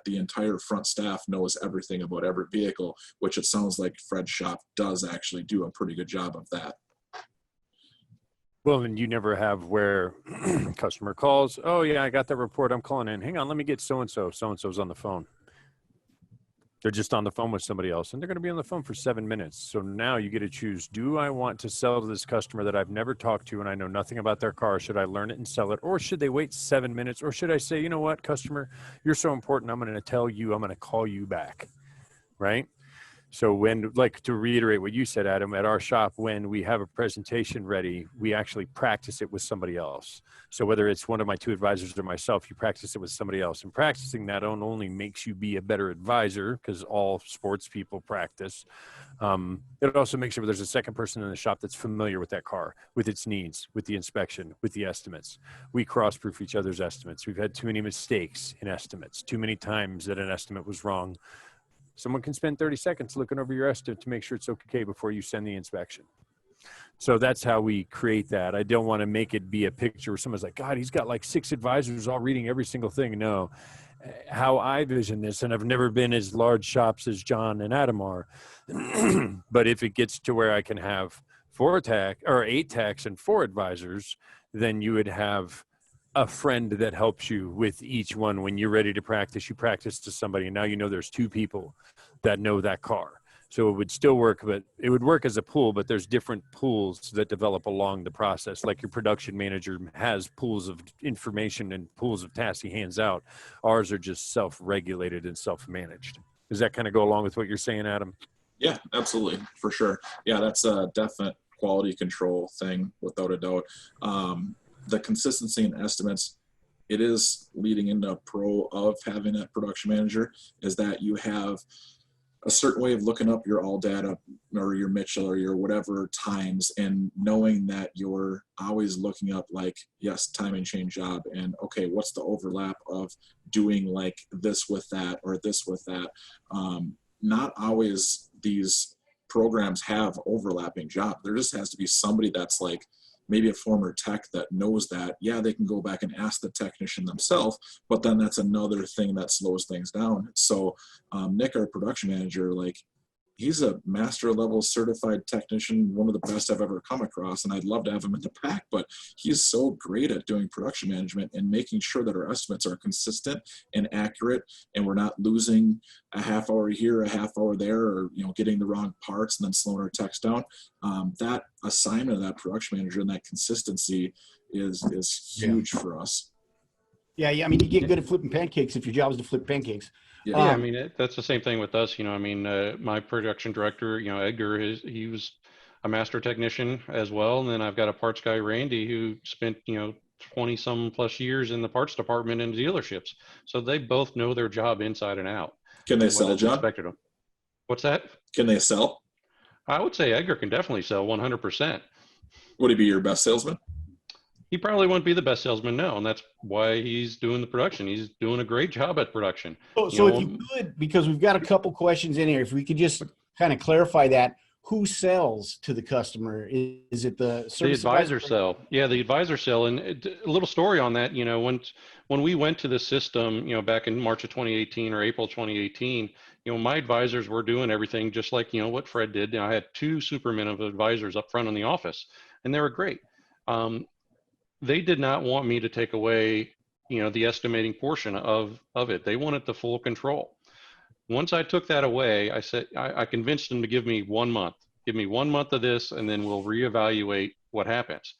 the entire front staff knows everything about every vehicle, which it sounds like Fred's shop does actually do a pretty good job of that. Well, and you never have where customer calls, oh yeah, I got that report, I'm calling in. Hang on, let me get so-and-so. So-and-so's on the phone. They're just on the phone with somebody else, and they're going to be on the phone for 7 minutes. So now you get to choose, do I want to sell to this customer that I've never talked to and I know nothing about their car? Should I learn it and sell it? Or should they wait 7 minutes? Or should I say, you know what, customer, you're so important, I'm going to tell you, I'm going to call you back, right? So when, like, to reiterate what you said, Adam, at our shop, when we have a presentation ready, we actually practice it with somebody else. So whether it's one of my 2 advisors or myself, you practice it with somebody else. And practicing that not only makes you be a better advisor, because all sports people practice, it also makes sure there's a second person in the shop that's familiar with that car, with its needs, with the inspection, with the estimates. We cross-proof each other's estimates. We've had too many mistakes in estimates, too many times that an estimate was wrong. Someone can spend 30 seconds looking over your estimate to make sure it's okay before you send the inspection. So that's how we create that. I don't want to make it be a picture where someone's like, God, he's got like 6 advisors all reading every single thing. No, how I vision this, and I've never been as large shops as John and Adam are, but if it gets to where I can have 8 techs and 4 advisors, then you would have a friend that helps you with each one. When you're ready to practice, you practice to somebody, and now you know there's 2 people that know that car. So it would still work, but it would work as a pool, but there's different pools that develop along the process. Like your production manager has pools of information and pools of tasks he hands out. Ours are just self-regulated and self-managed. Does that kind of go along with what you're saying, Adam? Yeah, absolutely, for sure. Yeah, that's a definite quality control thing, without a doubt. The consistency in estimates, it is leading into a pro of having a production manager, is that you have a certain way of looking up your all data or your Mitchell or your whatever times, and knowing that you're always looking up, like, yes, time and change job, and okay, what's the overlap of doing like this with that or this with that. Not always these programs have overlapping job. There just has to be somebody that's like maybe a former tech that knows that. Yeah, they can go back and ask the technician themselves, but then that's another thing that slows things down. So Nick, our production manager, like, he's a master level certified technician, one of the best I've ever come across, and I'd love to have him in the pack, but he's so great at doing production management and making sure that our estimates are consistent and accurate, and we're not losing a half hour here, a half hour there, or getting the wrong parts and then slowing our techs down. That assignment of that production manager and that consistency is huge for us. Yeah, I mean, you get good at flipping pancakes if your job is to flip pancakes. Yeah, I mean, that's the same thing with us. My production director, Edgar, he was a master technician as well. And then I've got a parts guy, Randy, who spent, 20 some plus years in the parts department in dealerships. So they both know their job inside and out. Can they sell, John? Expected them. What's that? Can they sell? I would say Edgar can definitely sell 100%. Would he be your best salesman? he probably wouldn't be the best salesman now, and that's why he's doing the production. He's doing a great job at production. So if you could, because we've got a couple questions in here, if we could just kind of clarify that, who sells to the customer? Is it the service advisor advisor? sell? Yeah, the advisor sell. And a little story on that, when we went to the system, back in March of 2018 or April 2018, my advisors were doing everything just like, what Fred did. I had 2 supermen of advisors up front in the office, and they were great. They did not want me to take away, the estimating portion of it. They wanted the full control. Once I took that away, I said, I convinced them to give me 1 month. Give me 1 month of this, and then we'll reevaluate what happens.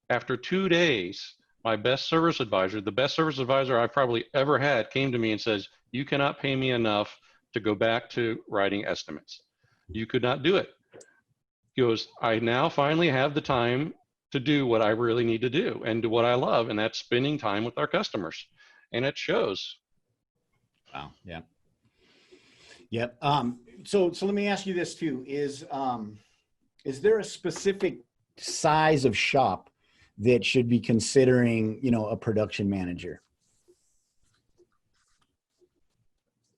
After 2 days, my best service advisor, the best service advisor I've probably ever had, came to me and says, you cannot pay me enough to go back to writing estimates. You could not do it. He goes, I now finally have the time to do what I really need to do and do what I love, and that's spending time with our customers. And it shows. Wow. Yeah. Yep. So let me ask you this too: is there a specific size of shop that should be considering, a production manager?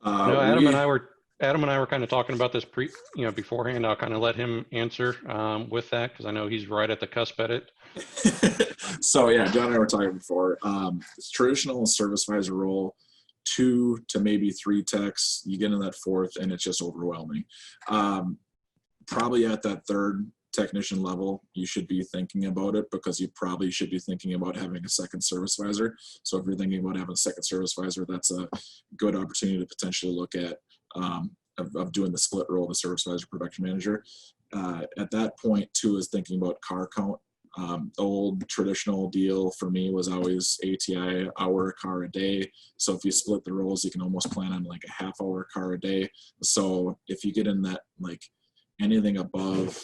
Adam and I were kind of talking about this beforehand. I'll kind of let him answer with that, because I know he's right at the cusp at it. So yeah, John and I were talking before. Traditional service advisor role, 2 to maybe 3 techs, you get into that 4th and it's just overwhelming. Probably at that 3rd technician level, you should be thinking about it, because you probably should be thinking about having a second service advisor. So if you're thinking about having a second service advisor, that's a good opportunity to potentially look at of doing the split role of the service advisor production manager. At that point too is thinking about car count. The old traditional deal for me was always ATI, hour car a day. So if you split the roles, you can almost plan on like a half-hour car a day. So if you get in that, like anything above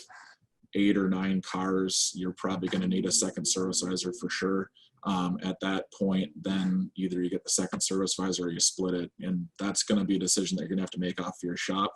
8 or 9 cars, you're probably going to need a second service advisor for sure. At that point, then either you get the second service advisor or you split it. And that's going to be a decision that you're going to have to make off your shop.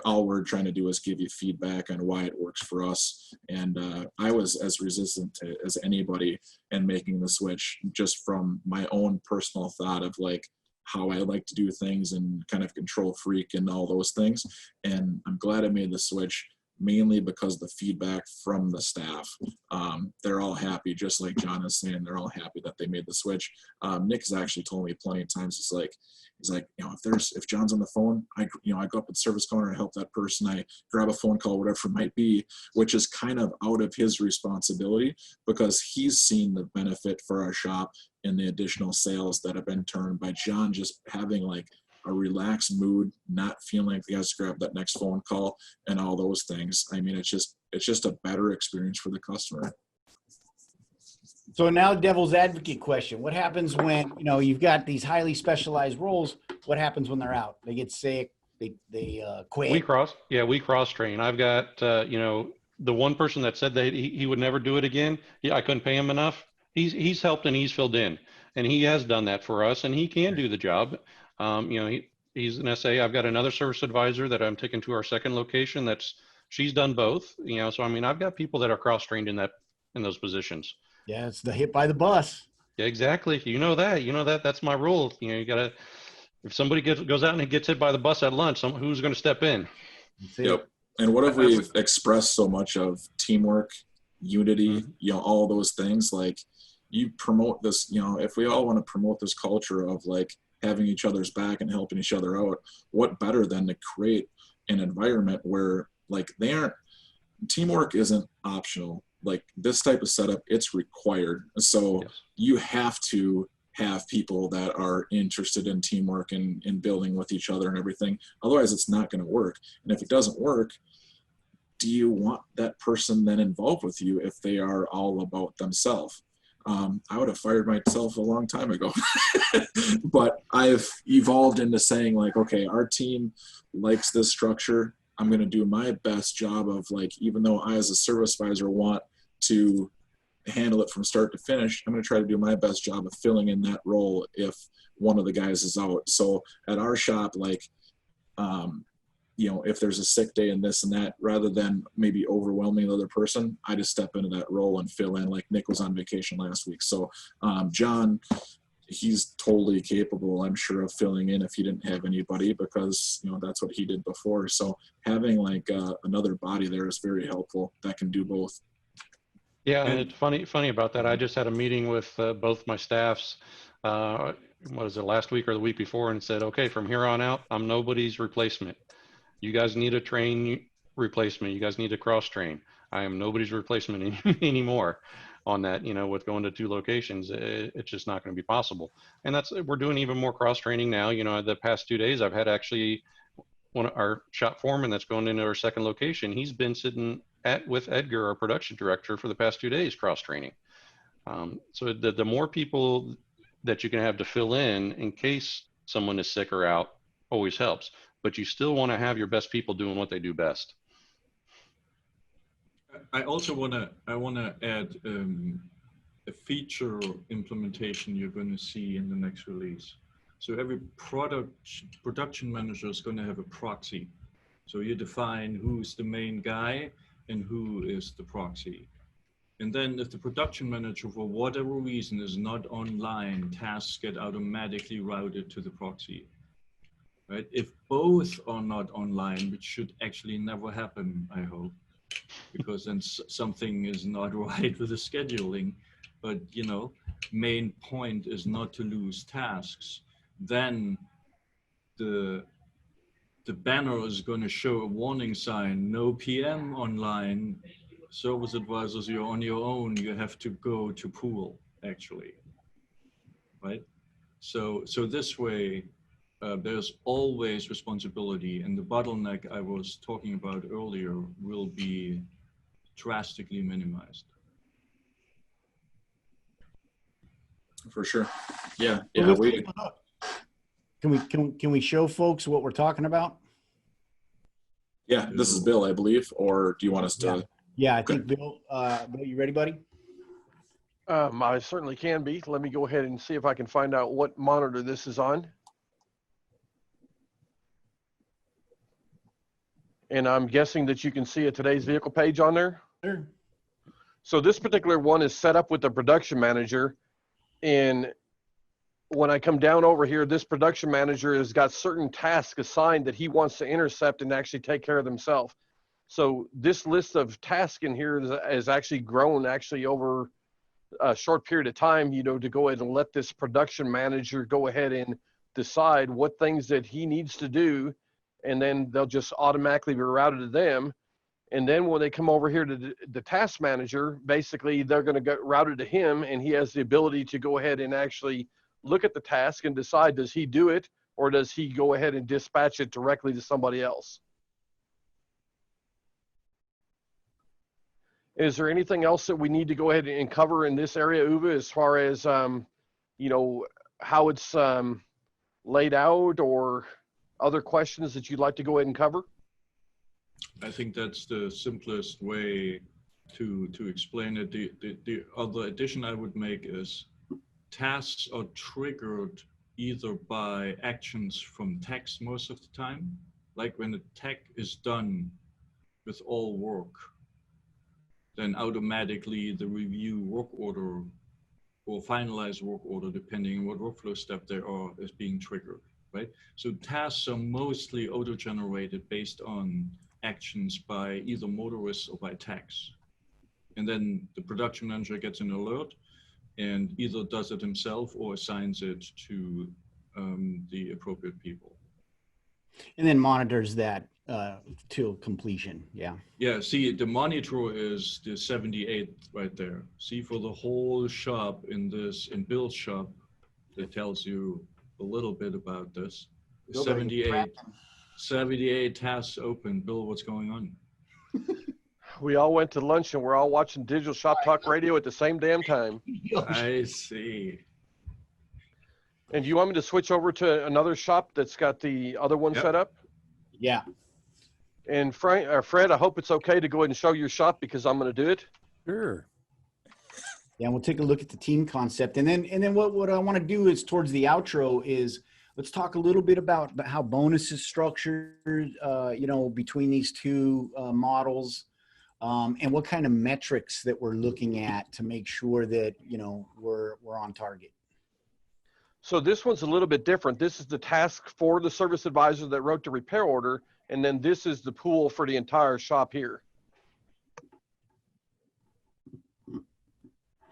All we're trying to do is give you feedback on why it works for us. And I was as resistant as anybody in making the switch, just from my own personal thought of like how I like to do things and kind of control freak and all those things. And I'm glad I made the switch, mainly because of the feedback from the staff. They're all happy, just like John is saying, they're all happy that they made the switch. Nick has actually told me plenty of times, he's like, if John's on the phone, I go up at the service counter, I help that person, I grab a phone call, whatever it might be, which is kind of out of his responsibility, because he's seen the benefit for our shop in the additional sales that have been turned by John just having like a relaxed mood, not feeling like he has to grab that next phone call and all those things. I mean, it's just a better experience for the customer. So now, devil's advocate question: what happens when you've got these highly specialized roles? What happens when they're out? They get sick. They quit. We cross train. I've got the one person that said that he would never do it again. Yeah, I couldn't pay him enough. He's helped and he's filled in, and he has done that for us, and he can do the job. He's an SA. I've got another service advisor that I'm taking to our second location. She's done both. So I mean, I've got people that are cross-trained in those positions. Yeah, it's the hit by the bus. Yeah, exactly. That's my rule. You gotta, if somebody goes out and he gets hit by the bus at lunch, who's going to step in? Yep. And what have we expressed so much of? Teamwork, unity, all those things. Like, you promote this, if we all want to promote this culture of like having each other's back and helping each other out, what better than to create an environment where like teamwork isn't optional. Like this type of setup, it's required. So yes, you have to have people that are interested in teamwork and in building with each other and everything. Otherwise it's not going to work. And if it doesn't work, do you want that person then involved with you if they are all about themselves? I would have fired myself a long time ago, but I've evolved into saying like, okay, our team likes this structure. I'm going to do my best job of like, even though I as a service advisor want to handle it from start to finish, I'm going to try to do my best job of filling in that role if one of the guys is out. So at our shop, like, if there's a sick day and this and that, rather than maybe overwhelming the other person, I just step into that role and fill in. Like Nick was on vacation last week. So John, he's totally capable, I'm sure, of filling in if he didn't have anybody, because that's what he did before. So having like another body there is very helpful that can do both. Yeah, and it's funny about that. I just had a meeting with both my staffs, what is it, last week or the week before, and said, okay, from here on out, I'm nobody's replacement. You guys need a train replacement. You guys need to cross train. I am nobody's replacement anymore on that. With going to 2 locations, it's just not going to be possible. And we're doing even more cross training now. The past 2 days, I've had actually one of our shop foreman that's going into our 2nd location. He's been sitting with Edgar, our production director, for the past 2 days cross training. So the more people that you can have to fill in case someone is sick or out always helps. But you still want to have your best people doing what they do best. I also want to add a feature implementation you're going to see in the next release. So every production manager is going to have a proxy. So you define who's the main guy and who is the proxy. And then if the production manager, for whatever reason, is not online, tasks get automatically routed to the proxy. Right? If both are not online, which should actually never happen, I hope, because then something is not right with the scheduling. But main point is not to lose tasks. Then the banner is going to show a warning sign: no PM online. Service advisors, you're on your own. You have to go to pool, actually. Right? So this way. There's always responsibility, and the bottleneck I was talking about earlier will be drastically minimized. For sure. Yeah. Can we show folks what we're talking about? Yeah, this is Bill, I believe, or do you want us to? Yeah, I think Bill, you ready, buddy? I certainly can be. Let me go ahead and see if I can find out what monitor this is on. And I'm guessing that you can see a today's vehicle page on there. Sure. So this particular one is set up with the production manager. And when I come down over here, this production manager has got certain tasks assigned that he wants to intercept and actually take care of himself. So this list of tasks in here is actually grown over a short period of time, to go ahead and let this production manager go ahead and decide what things that he needs to do. And then they'll just automatically be routed to them. And then when they come over here to the task manager, basically they're going to get routed to him, and he has the ability to go ahead and actually look at the task and decide, does he do it, or does he go ahead and dispatch it directly to somebody else? Is there anything else that we need to go ahead and cover in this area, Uwe, as far as, how it's laid out, or other questions that you'd like to go ahead and cover? I think that's the simplest way to explain it. The other addition I would make is tasks are triggered either by actions from text most of the time, like when the tech is done with all work, then automatically the review work order or finalize work order, depending on what workflow step there are, is being triggered. Right? So tasks are mostly auto-generated based on actions by either motorists or by techs. And then the production manager gets an alert and either does it himself or assigns it to the appropriate people. And then monitors that till completion. Yeah. Yeah, see, the monitor is the 78 right there. See, for the whole shop in Bill's shop, that tells you a little bit about this. 78 tasks open. Bill, what's going on? We all went to lunch and we're all watching Digital Shop Talk Radio at the same damn time. I see. And do you want me to switch over to another shop that's got the other one set up? Yeah. And Fred, I hope it's okay to go ahead and show your shop, because I'm going to do it. Sure. Yeah, we'll take a look at the team concept. And then what I want to do is, towards the outro, is let's talk a little bit about how bonus is structured, between these two models, and what kind of metrics that we're looking at to make sure that, we're on target. So this one's a little bit different. This is the task for the service advisor that wrote the repair order, and then this is the pool for the entire shop here.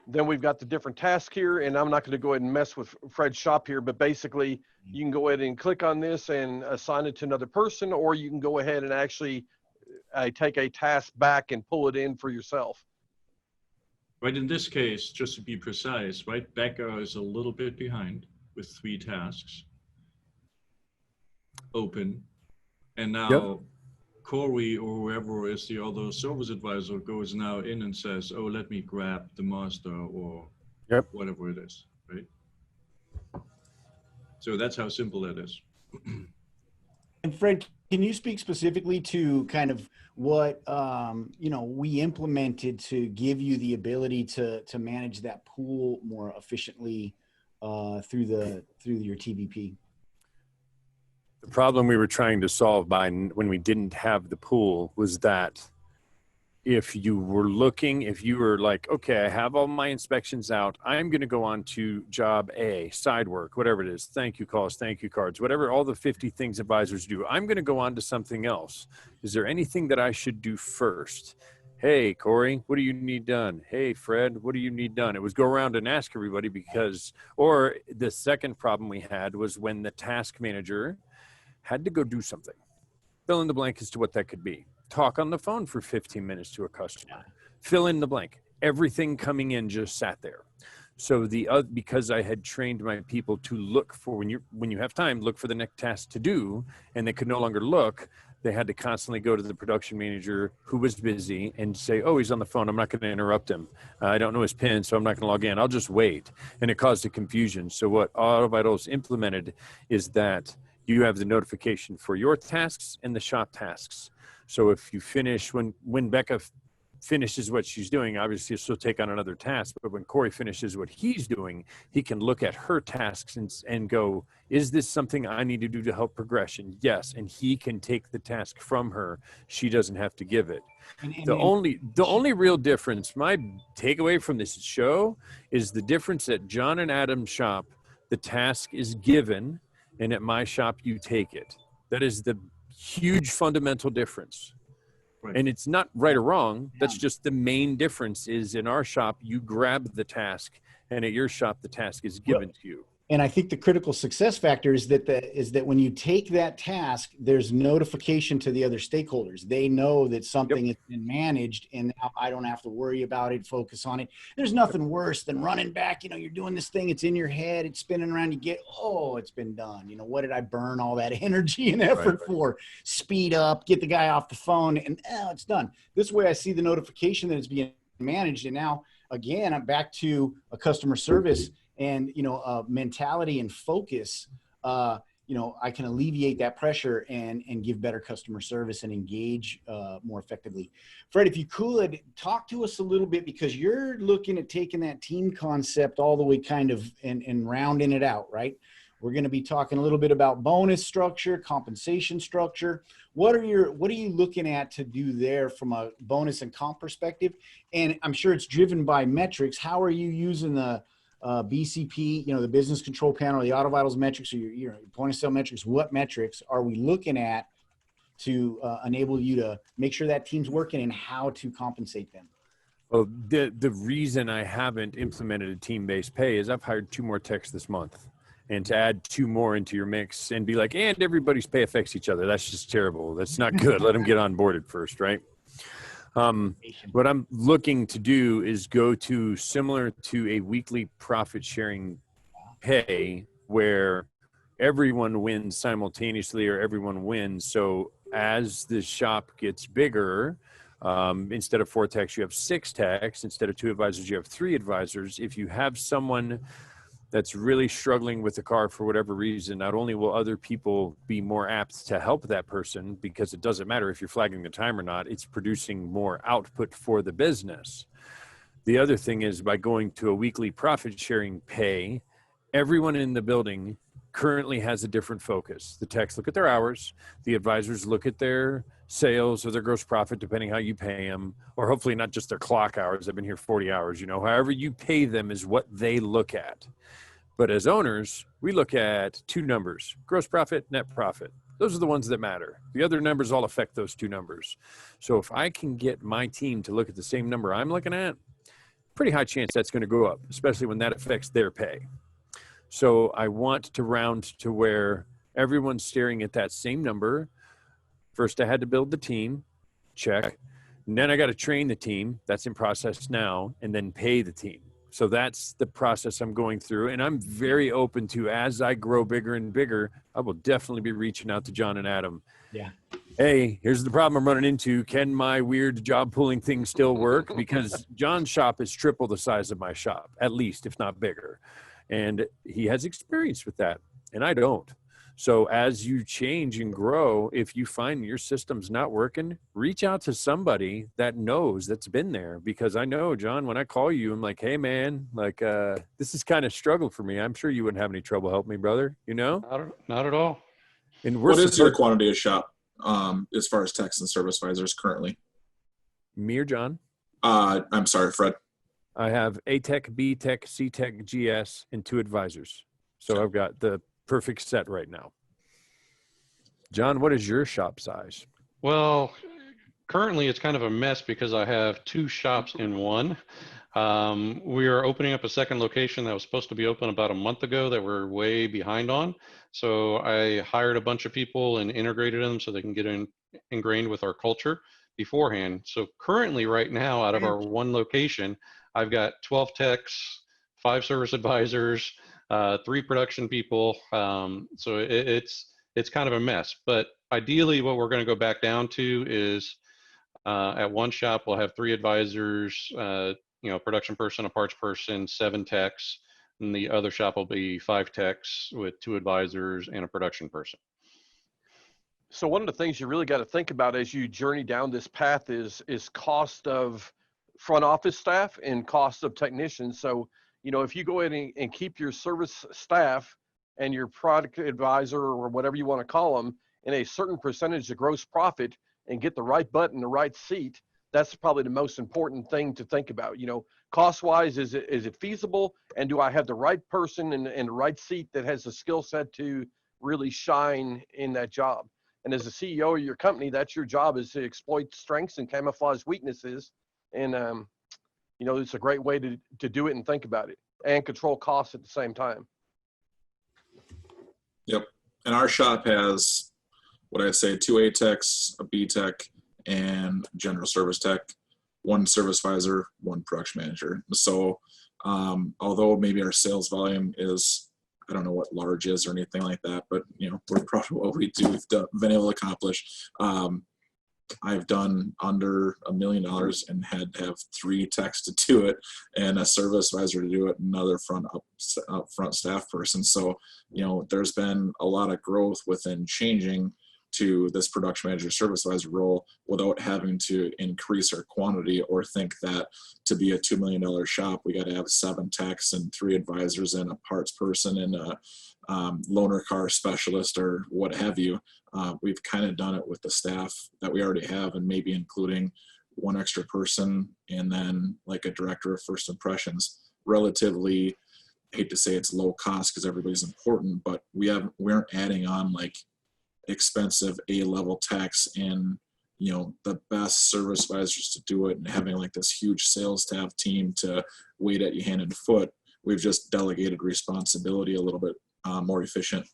Then we've got the different tasks here, and I'm not going to go ahead and mess with Fred's shop here, but basically you can go ahead and click on this and assign it to another person, or you can go ahead and actually take a task back and pull it in for yourself. Right, in this case, just to be precise, right, Becca is a little bit behind with 3 tasks open. And now Corey or whoever is the other service advisor goes now in and says, oh, let me grab the master or whatever it is, right? So that's how simple that is. And Fred, can you speak specifically to kind of what, we implemented to give you the ability to manage that pool more efficiently through your TVP? The problem we were trying to solve when we didn't have the pool was that if you were like, okay, I have all my inspections out, I'm going to go on to job A, side work, whatever it is, thank you calls, thank you cards, whatever, all the 50 things advisors do, I'm going to go on to something else. Is there anything that I should do first? Hey, Corey, what do you need done? Hey, Fred, what do you need done? It was go around and ask everybody or the second problem we had was when the task manager had to go do something. Fill in the blank as to what that could be. Talk on the phone for 15 minutes to a customer. Fill in the blank. Everything coming in just sat there. So because I had trained my people to look for, when you have time, look for the next task to do, and they could no longer look, they had to constantly go to the production manager who was busy and say, oh, he's on the phone, I'm not going to interrupt him. I don't know his PIN, so I'm not going to log in. I'll just wait. And it caused a confusion. So what AutoVitals implemented is that you have the notification for your tasks and the shop tasks. So if you finish, when Becca finishes what she's doing, obviously she'll take on another task, but when Corey finishes what he's doing, he can look at her tasks and go, is this something I need to do to help progression? Yes. And he can take the task from her. She doesn't have to give it. The only real difference, my takeaway from this show is the difference at John and Adam's shop, the task is given, and at my shop, you take it. That is the huge fundamental difference. Right. And it's not right or wrong. That's just the main difference is in our shop, you grab the task, and at your shop, the task is given to you. And I think the critical success factor is that when you take that task, there's notification to the other stakeholders. They know that something has been managed, and now I don't have to worry about it, focus on it. There's nothing worse than running back. You're doing this thing, it's in your head, it's spinning around. You get, oh, it's been done. What did I burn all that energy and effort for? Speed up, get the guy off the phone, and it's done. This way I see the notification that it's being managed. And now, again, I'm back to a customer service and, mentality and focus. I can alleviate that pressure and give better customer service and engage more effectively. Fred, if you could talk to us a little bit, because you're looking at taking that team concept all the way kind of and rounding it out, right? We're going to be talking a little bit about bonus structure, compensation structure. What are you looking at to do there from a bonus and comp perspective? And I'm sure it's driven by metrics. How are you using the BCP, the business control panel, the AutoVitals metrics, or your point of sale metrics? What metrics are we looking at to enable you to make sure that team's working, and how to compensate them? Well, the reason I haven't implemented a team-based pay is I've hired 2 more techs this month. And to add 2 more into your mix and be like, and everybody's pay affects each other, that's just terrible. That's not good. Let them get onboarded first, right? What I'm looking to do is go to similar to a weekly profit sharing pay where everyone wins simultaneously, or everyone wins. So as the shop gets bigger, instead of 4 techs, you have 6 techs. Instead of 2 advisors, you have 3 advisors. If you have someone that's really struggling with the car for whatever reason, not only will other people be more apt to help that person, because it doesn't matter if you're flagging the time or not, it's producing more output for the business. The other thing is, by going to a weekly profit sharing pay, everyone in the building currently has a different focus. The techs look at their hours, the advisors look at their sales or their gross profit, depending how you pay them, or hopefully not just their clock hours. I've been here 40 hours, you know, however you pay them is what they look at. But as owners, we look at two numbers: gross profit, net profit. Those are the ones that matter. The other numbers all affect those two numbers. So if I can get my team to look at the same number I'm looking at, pretty high chance that's going to go up, especially when that affects their pay. So I want to round to where everyone's staring at that same number. First, I had to build the team, check. And then I got to train the team. That's in process now, and then pay the team. So that's the process I'm going through. And I'm very open to, as I grow bigger and bigger, I will definitely be reaching out to John and Adam. Yeah. Hey, here's the problem I'm running into. Can my weird job pooling thing still work? Because John's shop is triple the size of my shop, at least, if not bigger. And he has experience with that, and I don't. So as you change and grow, if you find your system's not working, reach out to somebody that knows, that's been there. Because I know, John, when I call you, I'm like, hey, man, like, this is kind of struggle for me. I'm sure you wouldn't have any trouble helping me, brother, you know? Not at all. And What is your quantity of shop as far as techs and service advisors currently? Me or John? I'm sorry, Fred. I have A Tech, B Tech, C Tech, GS, and 2 advisors. So I've got the perfect set right now. John, what is your shop size? Well, currently it's kind of a mess because I have 2 shops in one. We are opening up a second location that was supposed to be open about a month ago that we're way behind on. So I hired a bunch of people and integrated them so they can get ingrained with our culture beforehand. So currently right now, out of our one location, I've got 12 techs, 5 service advisors, 3 production people. So it's kind of a mess, but ideally what we're going to go back down to is at one shop, we'll have 3 advisors, production person, a parts person, 7 techs, and the other shop will be 5 techs with 2 advisors and a production person. So one of the things you really got to think about as you journey down this path is cost of front office staff and cost of technicians. So, if you go ahead and keep your service staff and your product advisor or whatever you want to call them in a certain percentage of gross profit and get the right butt in the right seat, that's probably the most important thing to think about. Cost wise, is it feasible? And do I have the right person in the right seat that has the skill set to really shine in that job? And as the CEO of your company, that's your job, is to exploit strengths and camouflage weaknesses. And, it's a great way to do it and think about it and control costs at the same time. Yep. And our shop has, what I'd say, 2 A techs, a B tech, and general service tech, 1 service advisor, 1 production manager. So although maybe our sales volume is, I don't know what large is or anything like that, but we're proud of what we do. We've been able to accomplish. I've done under $1 million and had to have 3 techs to do it and a service advisor to do it, and another up front staff person. So, there's been a lot of growth within changing to this production manager service advisor role without having to increase our quantity or think that to be a $2 million shop, we got to have 7 techs and 3 advisors and a parts person and a loaner car specialist or what have you. We've kind of done it with the staff that we already have, and maybe including 1 extra person and then like a director of first impressions. Relatively, I hate to say it's low cost because everybody's important, but we aren't adding on like expensive A-level techs and the best service advisors to do it and having like this huge sales staff team to wait at you hand and foot. We've just delegated responsibility a little bit more efficient.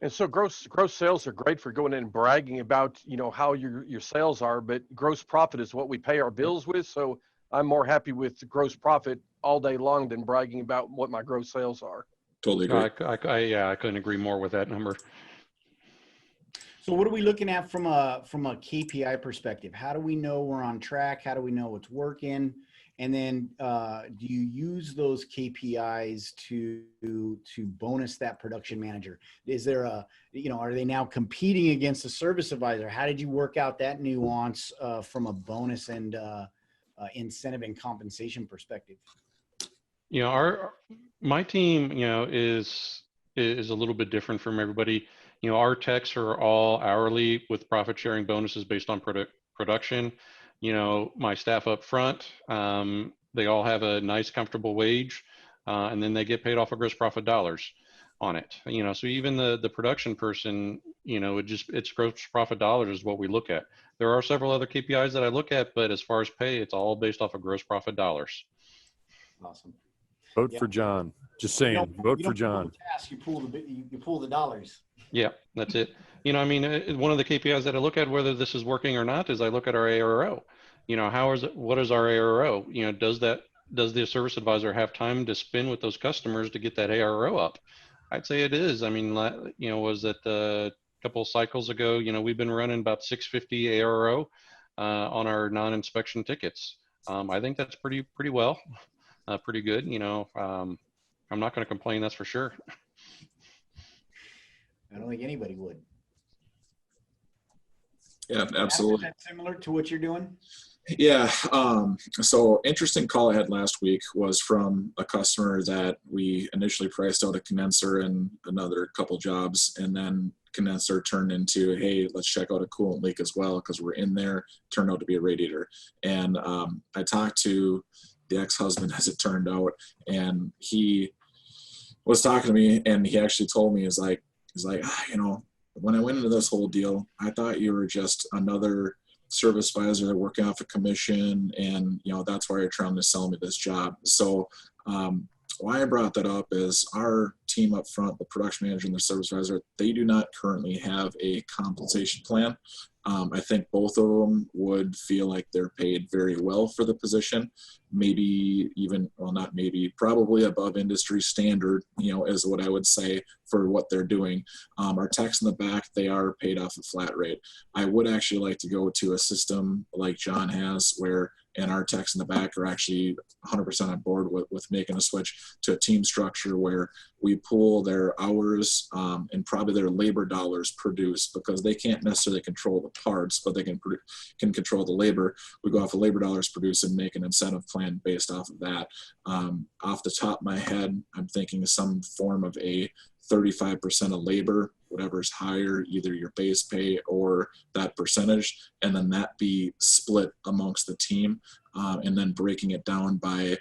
And so gross sales are great for going in and bragging about, how your sales are, but gross profit is what we pay our bills with. So I'm more happy with gross profit all day long than bragging about what my gross sales are. Totally agree. I couldn't agree more with that number. So what are we looking at from a KPI perspective? How do we know we're on track? How do we know it's working? And then do you use those KPIs to bonus that production manager? Is there are they now competing against the service advisor? How did you work out that nuance from a bonus and incentive and compensation perspective? My team, is is a little bit different from everybody. You know, our techs are all hourly with profit sharing bonuses based on production. You know, my staff up front, they all have a nice, comfortable wage, and then they get paid off of gross profit dollars on it. You know, so even the production person, you know, it's gross profit dollars is what we look at. There are several other KPIs that I look at, but as far as pay, it's all based off of gross profit dollars. Awesome. Vote Yeah. for John. Just saying, vote for John. Pull the task, you pull the dollars. Yeah, that's it. You know, I mean, one of the KPIs that I look at whether this is working or not is I look at our ARO. You know, what is our ARO? You know, does the service advisor have time to spend with those customers to get that ARO up? I'd say it is. I mean, you know, was it a couple of cycles ago? You know, we've been running about 650 ARO on our non-inspection tickets. I think that's pretty well, pretty good. You know, I'm not going to complain. That's for sure. I don't think anybody would. Yeah, absolutely. Is that similar to what you're doing? Yeah. So interesting call I had last week was from a customer that we initially priced out a condenser and another couple jobs, and then condenser turned into, hey, let's check out a coolant leak as well because we're in there. Turned out to be a radiator. And I talked to the ex-husband, as it turned out, and he was talking to me, and he actually told me, he's like, you know, when I went into this whole deal, I thought you were just another service advisor working off a commission, and you know that's why you're trying to sell me this job. So why I brought that up is our team up front, the production manager and the service advisor, they do not currently have a compensation plan. I think both of them would feel like they're paid very well for the position, maybe even, well, not maybe, probably above industry standard, you know, is what I would say for what they're doing. Our techs in the back, they are paid off a flat rate. I would actually like to go to a system like John has where, and our techs in the back are actually 100% on board with making a switch to a team structure where we pool their hours and probably their labor dollars produced, because they can't necessarily control the parts, but they can control the labor. We go off of labor dollars produced and make an incentive plan based off of that. Off the top of my head, I'm thinking some form of a 35% of labor, whatever's higher, either your base pay or that percentage, and then that be split amongst the team, and then breaking it down by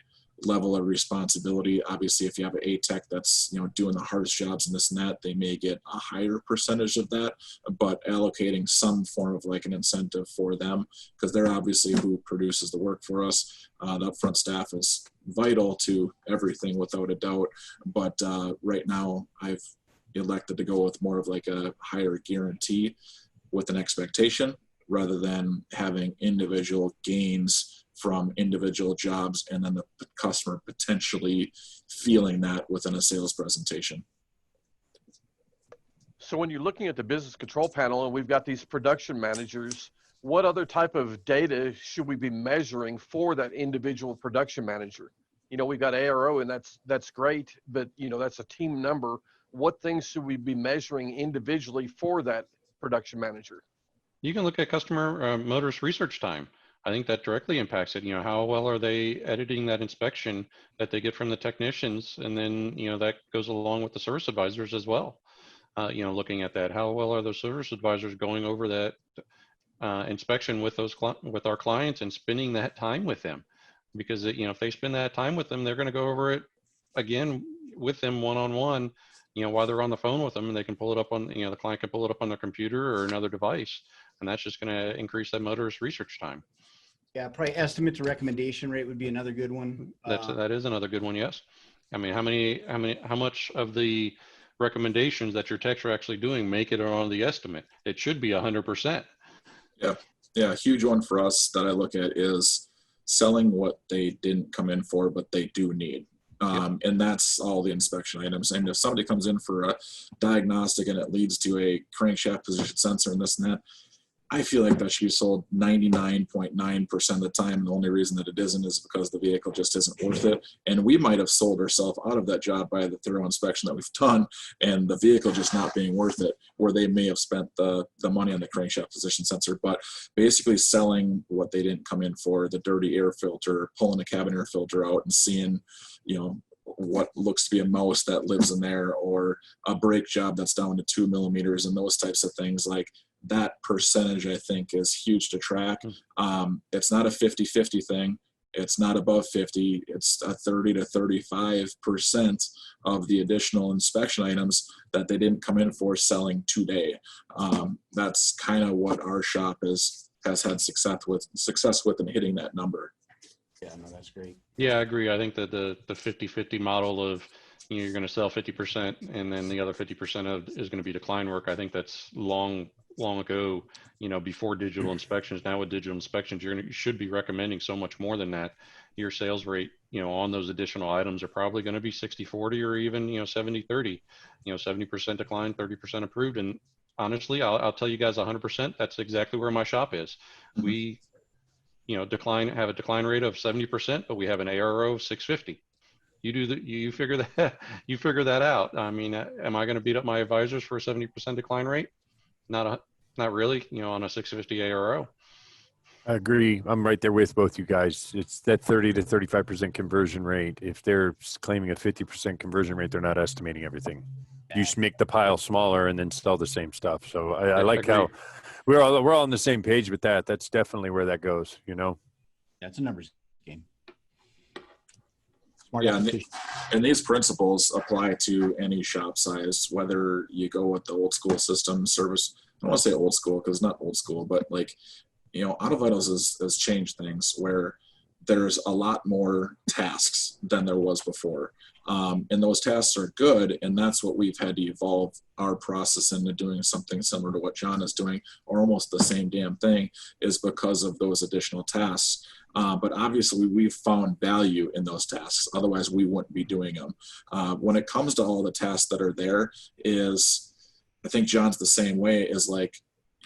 level of responsibility. Obviously, if you have an A tech that's, you know, doing the hardest jobs and this and that, they may get a higher percentage of that, but allocating some form of like an incentive for them, because they're obviously who produces the work for us. The upfront staff is vital to everything without a doubt, but right now I've elected to go with more of like a higher guarantee with an expectation rather than having individual gains from individual jobs and then the customer potentially feeling that within a sales presentation. So when you're looking at the business control panel and we've got these production managers, what other type of data should we be measuring for that individual production manager? You know, we've got ARO and that's great, but you know, that's a team number. What things should we be measuring individually for that production manager? You can look at customer motorist research time. I think that directly impacts it. You know, how well are they editing that inspection that they get from the technicians? And then, you know, that goes along with the service advisors as well. You know, looking at that, how well are those service advisors going over that inspection with with our clients and spending that time with them? Because, you know, if they spend that time with them, they're going to go over it again with them one-on-one, you know, while they're on the phone with them, and they can pull it up on, you know, the client can pull it up on their computer or another device. And that's just going to increase that motorist research time. Yeah, probably estimate to recommendation rate would be another good one. That is another good one. Yes. I mean, how much of the recommendations that your techs are actually doing make it on the estimate? It should be 100%. Yeah. Yeah. A huge one for us that I look at is selling what they didn't come in for, but they do need. And that's all the inspection items. And if somebody comes in for a diagnostic and it leads to a crankshaft position sensor and this and that, I feel like that should be sold 99.9% of the time. The only reason that it isn't is because the vehicle just isn't worth it. And we might have sold ourselves out of that job by the thorough inspection that we've done and the vehicle just not being worth it, where they may have spent the money on the crankshaft position sensor. But basically selling what they didn't come in for, the dirty air filter, pulling the cabin air filter out and seeing, you know, what looks to be a mouse that lives in there, or a brake job that's down to 2 millimeters, and those types of things. Like, that percentage, I think, is huge to track. It's not a 50-50 thing. It's not above 50. It's a 30 to 35% of the additional inspection items that they didn't come in for selling today. That's kind of what our shop has had success with in hitting that number. Yeah, no, that's great. Yeah, I agree. I think that the 50-50 model of, you're going to sell 50% and then the other 50% is going to be decline work. I think that's long ago, before digital inspections. Now with digital inspections, you should be recommending so much more than that. Your sales rate, on those additional items are probably going to be 60-40 or even, 70-30, 70% decline, 30% approved. And honestly, I'll tell you guys 100%, that's exactly where my shop is. We, have a decline rate of 70%, but we have an ARO of 650. You figure that out. I mean, am I going to beat up my advisors for a 70% decline rate? Not really, on a 650 ARO. I agree. I'm right there with both you guys. It's that 30 to 35% conversion rate. If they're claiming a 50% conversion rate, they're not estimating everything. You should make the pile smaller and then sell the same stuff. So I like how we're all on the same page with that. That's definitely where that goes, That's a numbers game. Yeah, and these principles apply to any shop size, whether you go with the old school system service. I don't want to say old school because it's not old school, but like, Auto Vitals has changed things where there's a lot more tasks than there was before. And those tasks are good, and that's what we've had to evolve our process into doing something similar to what John is doing, or almost the same damn thing, is because of those additional tasks. But obviously we've found value in those tasks. Otherwise we wouldn't be doing them. When it comes to all the tasks that are there, I think John's the same way, is like,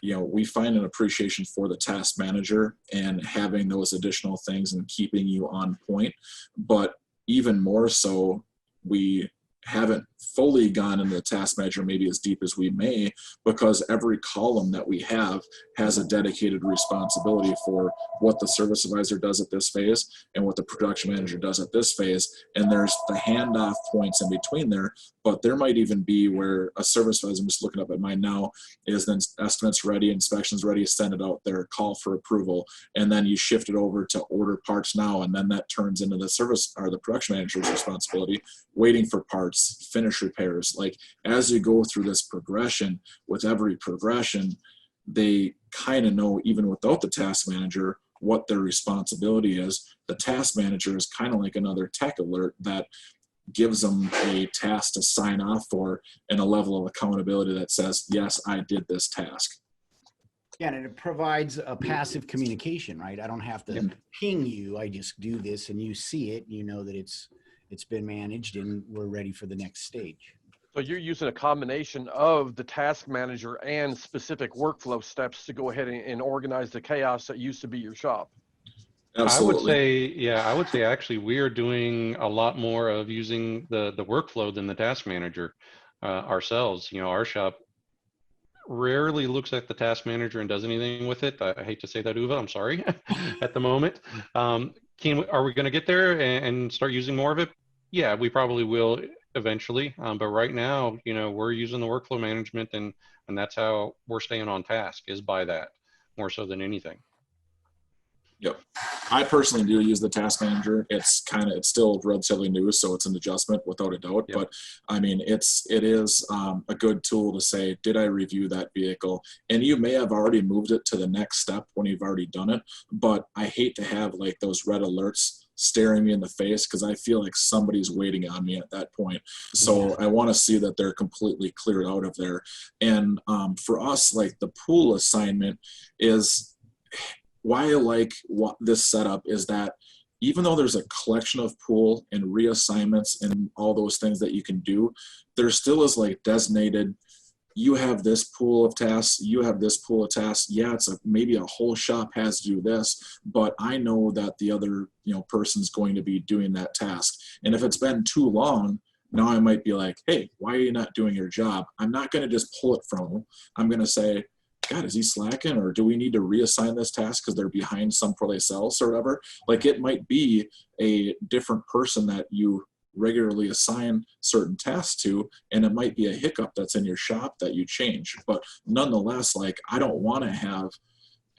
we find an appreciation for the task manager and having those additional things and keeping you on point. But even more so, we haven't fully gone into the task manager maybe as deep as we may, because every column that we have has a dedicated responsibility for what the service advisor does at this phase and what the production manager does at this phase. And there's the handoff points in between there, but there might even be where a service advisor, I'm just looking up at mine now, is then estimates ready, inspections ready, send it out there, call for approval, and then you shift it over to order parts now, and then that turns into the service or the production manager's responsibility, waiting for parts, finish repairs. Like, as you go through this progression, with every progression, they kind of know, even without the task manager, what their responsibility is. The task manager is kind of like another tech alert that gives them a task to sign off for and a level of accountability that says, yes, I did this task. Yeah, and it provides a passive communication, right? I don't have to ping you. I just do this and you see it. You know that it's been managed and we're ready for the next stage. So you're using a combination of the task manager and specific workflow steps to go ahead and organize the chaos that used to be your shop. Absolutely. I would say actually we are doing a lot more of using the workflow than the task manager ourselves. Our shop rarely looks at the task manager and does anything with it. I hate to say that, Uwe, I'm sorry, at the moment. Are we going to get there and start using more of it? Yeah, we probably will eventually. But right now, we're using the workflow management and that's how we're staying on task, is by that more so than anything. Yep. I personally do use the task manager. It's still relatively new, so it's an adjustment without a doubt. Yep. But I mean, it is a good tool to say, did I review that vehicle? And you may have already moved it to the next step when you've already done it. But I hate to have like those red alerts staring me in the face, because I feel like somebody's waiting on me at that point. So I want to see that they're completely cleared out of there. And for us, like the pool assignment is, why I like this setup is that even though there's a collection of pool and reassignments and all those things that you can do, there still is like designated, you have this pool of tasks, you have this pool of tasks. Yeah, maybe a whole shop has to do this, but I know that the other person's going to be doing that task. And if it's been too long, now I might be like, hey, why are you not doing your job? I'm not going to just pull it from them. I'm going to say, God, is he slacking, or do we need to reassign this task because they're behind someplace else or whatever? Like, it might be a different person that you regularly assign certain tasks to, and it might be a hiccup that's in your shop that you change. But nonetheless, like, I don't want to have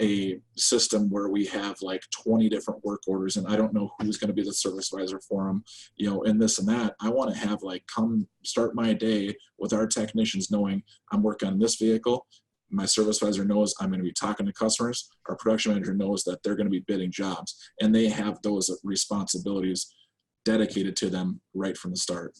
a system where we have like 20 different work orders and I don't know who's going to be the service advisor for them, you know, and this and that. I want to have like, come start my day with our technicians knowing I'm working on this vehicle. My service advisor knows I'm going to be talking to customers. Our production manager knows that they're going to be bidding jobs, and they have those responsibilities dedicated to them right from the start.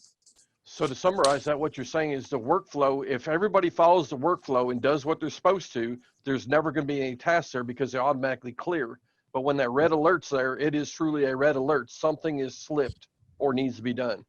So to summarize that, what you're saying is the workflow, if everybody follows the workflow and does what they're supposed to, there's never going to be any tasks there because they're automatically clear. But when that red alert's there, it is truly a red alert. Something is slipped or needs to be done.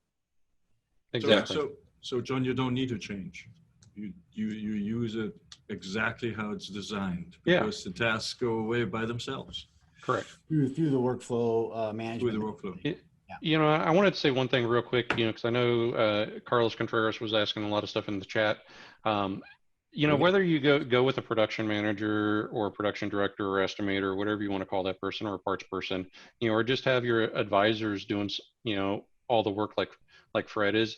Exactly. So John, you don't need to change. You use it exactly how it's designed, because the tasks go away by themselves. Correct. Through the workflow management. Through the workflow. You know, I wanted to say one thing real quick, you know, because I know Carlos Contreras was asking a lot of stuff in the chat. You know, whether you go with a production manager or a production director or estimator or whatever you want to call that person, or a parts person, you know, or just have your advisors doing, you know, all the work like Fred is,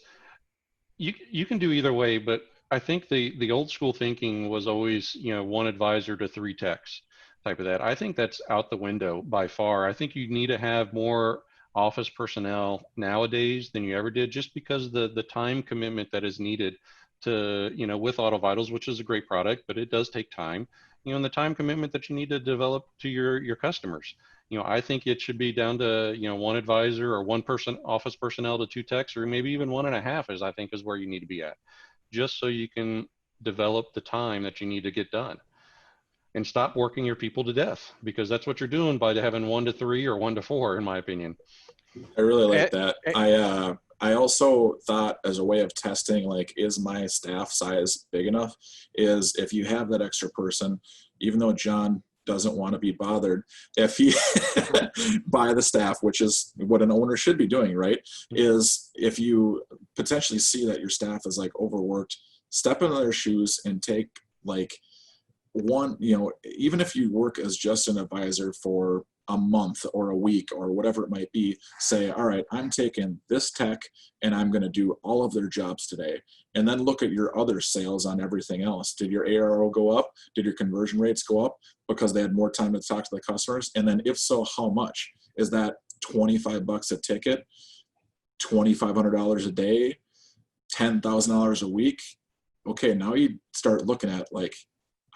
you can do either way. But I think the old school thinking was always, you know, one advisor to 3 techs type of that. I think that's out the window by far. I think you need to have more office personnel nowadays than you ever did, just because the time commitment that is needed to, you know, with Auto Vitals, which is a great product, but it does take time, you know, and the time commitment that you need to develop to your customers. You know, I think it should be down to, you know, 1 advisor or 1 person, office personnel to 2 techs, or maybe even 1.5 is, I think, is where you need to be at, just so you can develop the time that you need to get done. And stop working your people to death, because that's what you're doing by having 1 to 3 or 1 to 4, in my opinion. I really like that. I also thought, as a way of testing, like, is my staff size big enough? Is if you have that extra person, even though John doesn't want to be bothered, if he by the staff, which is what an owner should be doing, right? Is if you potentially see that your staff is like overworked, step into their shoes and take like one, you know, even if you work as just an advisor for a month or a week or whatever it might be, say, all right, I'm taking this tech and I'm going to do all of their jobs today. And then look at your other sales on everything else. Did your ARO go up? Did your conversion rates go up because they had more time to talk to the customers? And then if so, how much? Is that $25 a ticket, $2,500 a day, $10,000 a week? Okay, now you start looking at like,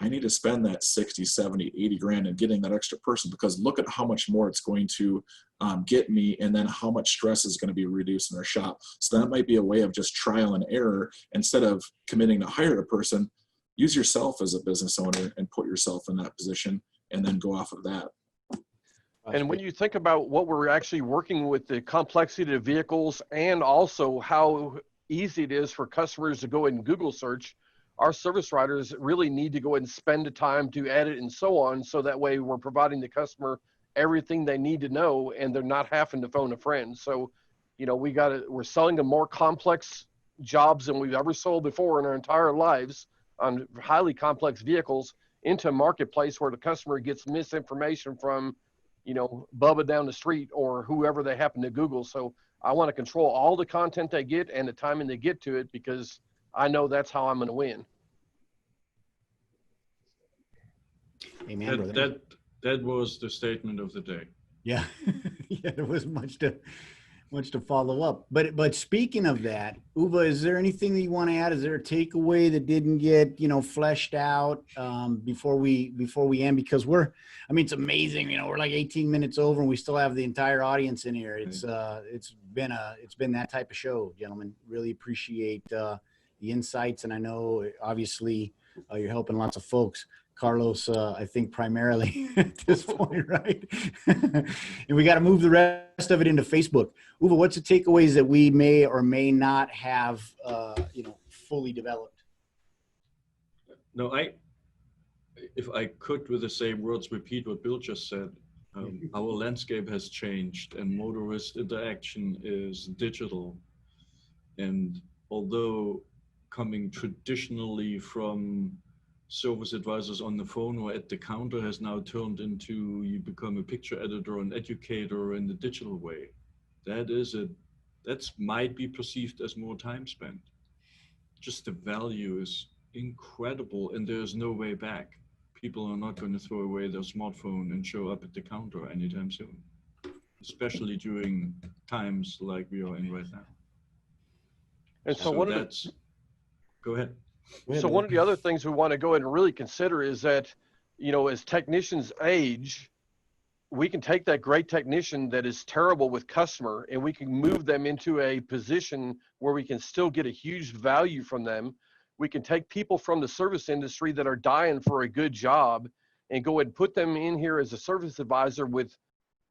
I need to spend that 60, 70, 80 grand and getting that extra person, because look at how much more it's going to get me, and then how much stress is going to be reduced in our shop. So that might be a way of just trial and error. Instead of committing to hire a person, use yourself as a business owner and put yourself in that position, and then go off of that. And when you think about what we're actually working with, the complexity of vehicles, and also how easy it is for customers to go and Google search, our service writers really need to go ahead and spend the time to edit and so on, so that way we're providing the customer everything they need to know and they're not having to phone a friend. So, you know, we're selling them more complex jobs than we've ever sold before in our entire lives on highly complex vehicles into a marketplace where the customer gets misinformation from, you know, Bubba down the street or whoever they happen to Google. So I want to control all the content they get and the timing they get to it, because I know that's how I'm going to win. Amen, brother. That was the statement of the day. Yeah, yeah, there wasn't much to follow up. But speaking of that, Uwe, is there anything that you want to add? Is there a takeaway that didn't get, you know, fleshed out before we end? Because it's amazing. You know, we're like 18 minutes over and we still have the entire audience in here. It's been that type of show, gentlemen. Really appreciate the insights, and I know obviously you're helping lots of folks. Carlos, I think primarily at this point, right? And we got to move the rest of it into Facebook. Uwe, what's the takeaways that we may or may not have, fully developed? No, if I could, with the same words, repeat what Bill just said. Our landscape has changed, and motorist interaction is digital. And although coming traditionally from service advisors on the phone or at the counter has now turned into, you become a picture editor and educator in the digital way. That is a That's might be perceived as more time spent. Just the value is incredible, and there's no way back. People are not going to throw away their smartphone and show up at the counter anytime soon, especially during times like we are in right now. And so, So one of the, that's, go ahead. so one of the other things we want to go ahead and really consider is that, as technicians age, we can take that great technician that is terrible with customer and we can move them into a position where we can still get a huge value from them. We can take people from the service industry that are dying for a good job and go ahead and put them in here as a service advisor with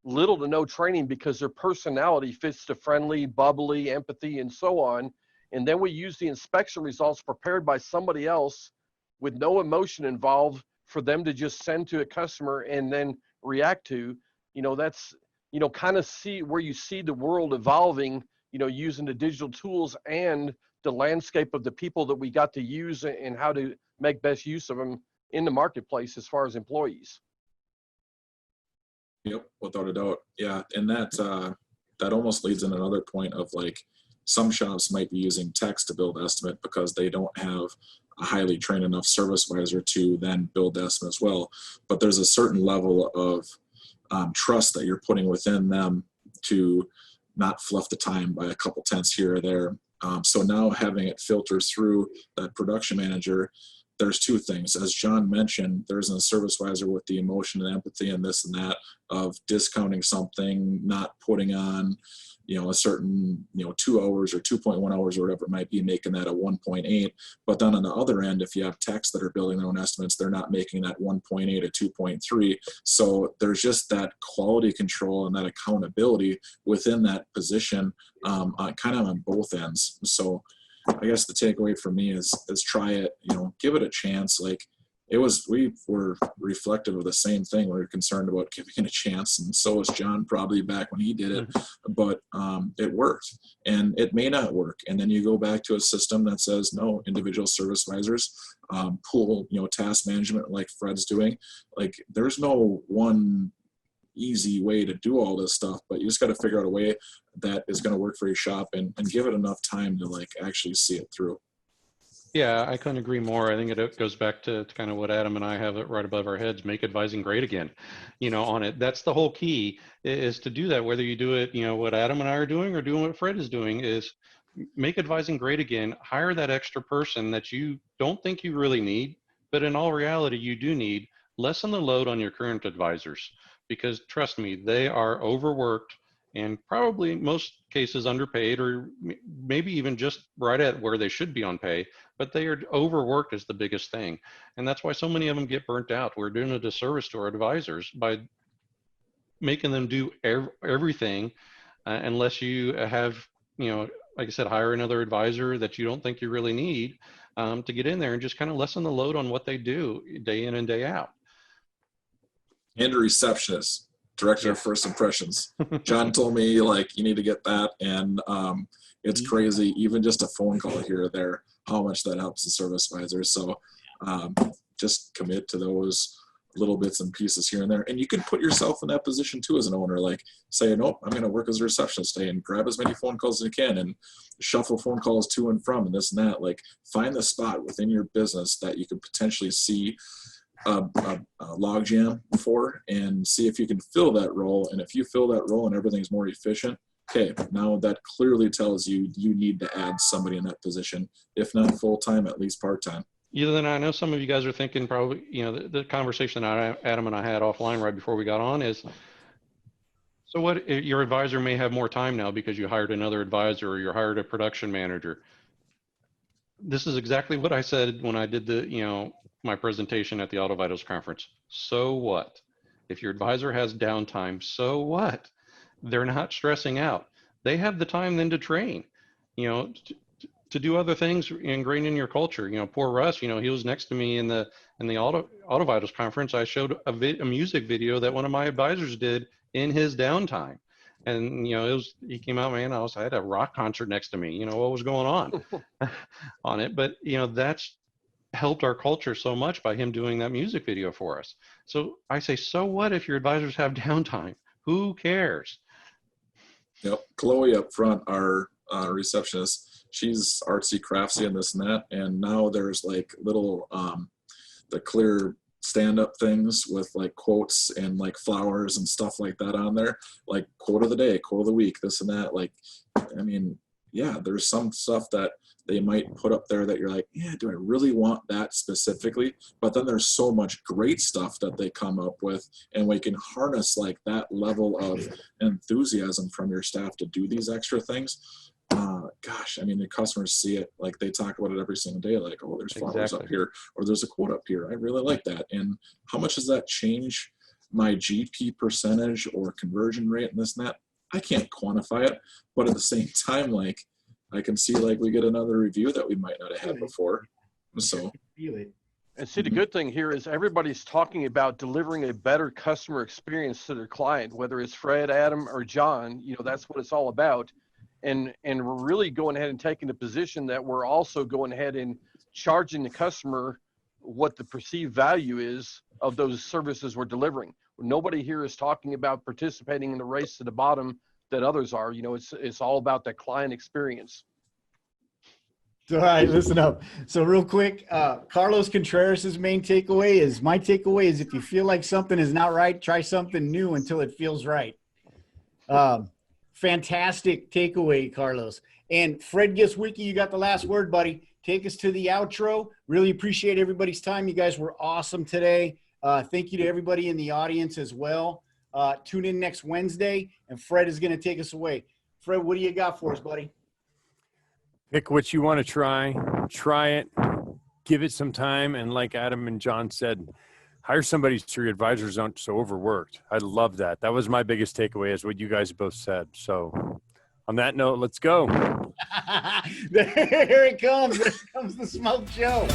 little to no training because their personality fits the friendly, bubbly, empathy, and so on. And then we use the inspection results prepared by somebody else with no emotion involved for them to just send to a customer and then react to. That's, kind of see where you see the world evolving, using the digital tools and the landscape of the people that we got to use and how to make best use of them in the marketplace as far as employees. Yep, without a doubt. Yeah, and that almost leads in another point of like some shops might be using text to build estimate because they don't have a highly trained enough service advisor to then build the estimate as well. But there's a certain level of trust that you're putting within them to not fluff the time by a couple tenths here or there. So now having it filter through that production manager, there's two things. As John mentioned, there's a service advisor with the emotion and empathy and this and that of discounting something, not putting on, a certain, 2 hours or 2.1 hours or whatever it might be, making that a 1.8. But then on the other end, if you have techs that are building their own estimates, they're not making that 1.8 or 2.3. So there's just that quality control and that accountability within that position, kind of on both ends. So I guess the takeaway for me is try it, give it a chance. Like we were reflective of the same thing. We were concerned about giving it a chance. And so was John probably back when he did it, but it worked and it may not work. And then you go back to a system that says no, individual service advisors, pool, task management like Fred's doing. Like there's no one easy way to do all this stuff, but you just got to figure out a way that is going to work for your shop and give it enough time to like actually see it through. Yeah, I couldn't agree more. I think it goes back to kind of what Adam and I have it right above our heads, make advising great again, on it. That's the whole key is to do that, whether you do it, what Adam and I are doing or doing what Fred is doing is make advising great again, hire that extra person that you don't think you really need, but in all reality, you do need. Lessen the load on your current advisors because trust me, they are overworked and probably in most cases underpaid or maybe even just right at where they should be on pay, but they are overworked is the biggest thing. And that's why so many of them get burnt out. We're doing a disservice to our advisors by making them do everything unless you have, like I said, hire another advisor that you don't think you really need to get in there and just kind of lessen the load on what they do day in and day out. And a receptionist. Director of First Impressions. John told me like you need to get that, and it's crazy. Even just a phone call here or there, how much that helps the service advisor. So just commit to those little bits and pieces here and there, and you can put yourself in that position too as an owner. Like say, nope, I'm going to work as a receptionist today and grab as many phone calls as you can and shuffle phone calls to and from and this and that. Like find the spot within your business that you could potentially see a log jam for and see if you can fill that role. And if you fill that role and everything's more efficient, okay, now that clearly tells you you need to add somebody in that position, if not full-time, at least part-time. Then I know some of you guys are thinking probably, the conversation that Adam and I had offline right before we got on is, so what, your advisor may have more time now because you hired another advisor or you hired a production manager. This is exactly what I said when I did my presentation at the Auto Vitals conference. So what? If your advisor has downtime, so what? They're not stressing out. They have the time then to train, to do other things ingrained in your culture. Poor Russ, he was next to me in the Auto Vitals conference. I showed a music video that one of my advisors did in his downtime. And, he came out, man, I had a rock concert next to me, what was going on on it. But, that's helped our culture so much by him doing that music video for us. So I say, so what if your advisors have downtime? Who cares? Yep. Chloe up front, our receptionist, she's artsy craftsy and this and that. And now there's like little, the clear stand-up things with like quotes and like flowers and stuff like that on there, like quote of the day, quote of the week, this and that. Like, I mean, yeah, there's some stuff that they might put up there that you're like, yeah, do I really want that specifically? But then there's so much great stuff that they come up with, and we can harness like that level of enthusiasm from your staff to do these extra things. Gosh, I mean, the customers see it, like they talk about it every single day, like, oh, there's flowers up here, or there's a quote up here. I really like that. And how much does that change my GP percentage or conversion rate and this and that? I can't quantify it, but at the same time, like, I can see like we get another review that we might not have had before. So Feel it. And see, the good thing here is everybody's talking about delivering a better customer experience to their client, whether it's Fred, Adam, or John. You know, that's what it's all about. And we're really going ahead and taking the position that we're also going ahead and charging the customer what the perceived value is of those services we're delivering. Nobody here is talking about participating in the race to the bottom that others are. You know, it's all about the client experience. All right, listen up. So real quick, Carlos Contreras' main takeaway is, my takeaway is, if you feel like something is not right, try something new until it feels right. Fantastic takeaway, Carlos. And Fred Giswicki, you got the last word, buddy. Take us to the outro. Really appreciate everybody's time. You guys were awesome today. Thank you to everybody in the audience as well. Tune in next Wednesday, and Fred is going to take us away. Fred, what do you got for us, buddy? Pick what you want to try it, give it some time. And like Adam and John said, hire somebody so your advisors aren't so overworked. I love that. That was my biggest takeaway, is what you guys both said. So on that note, let's go. There it comes. There comes the smoke show.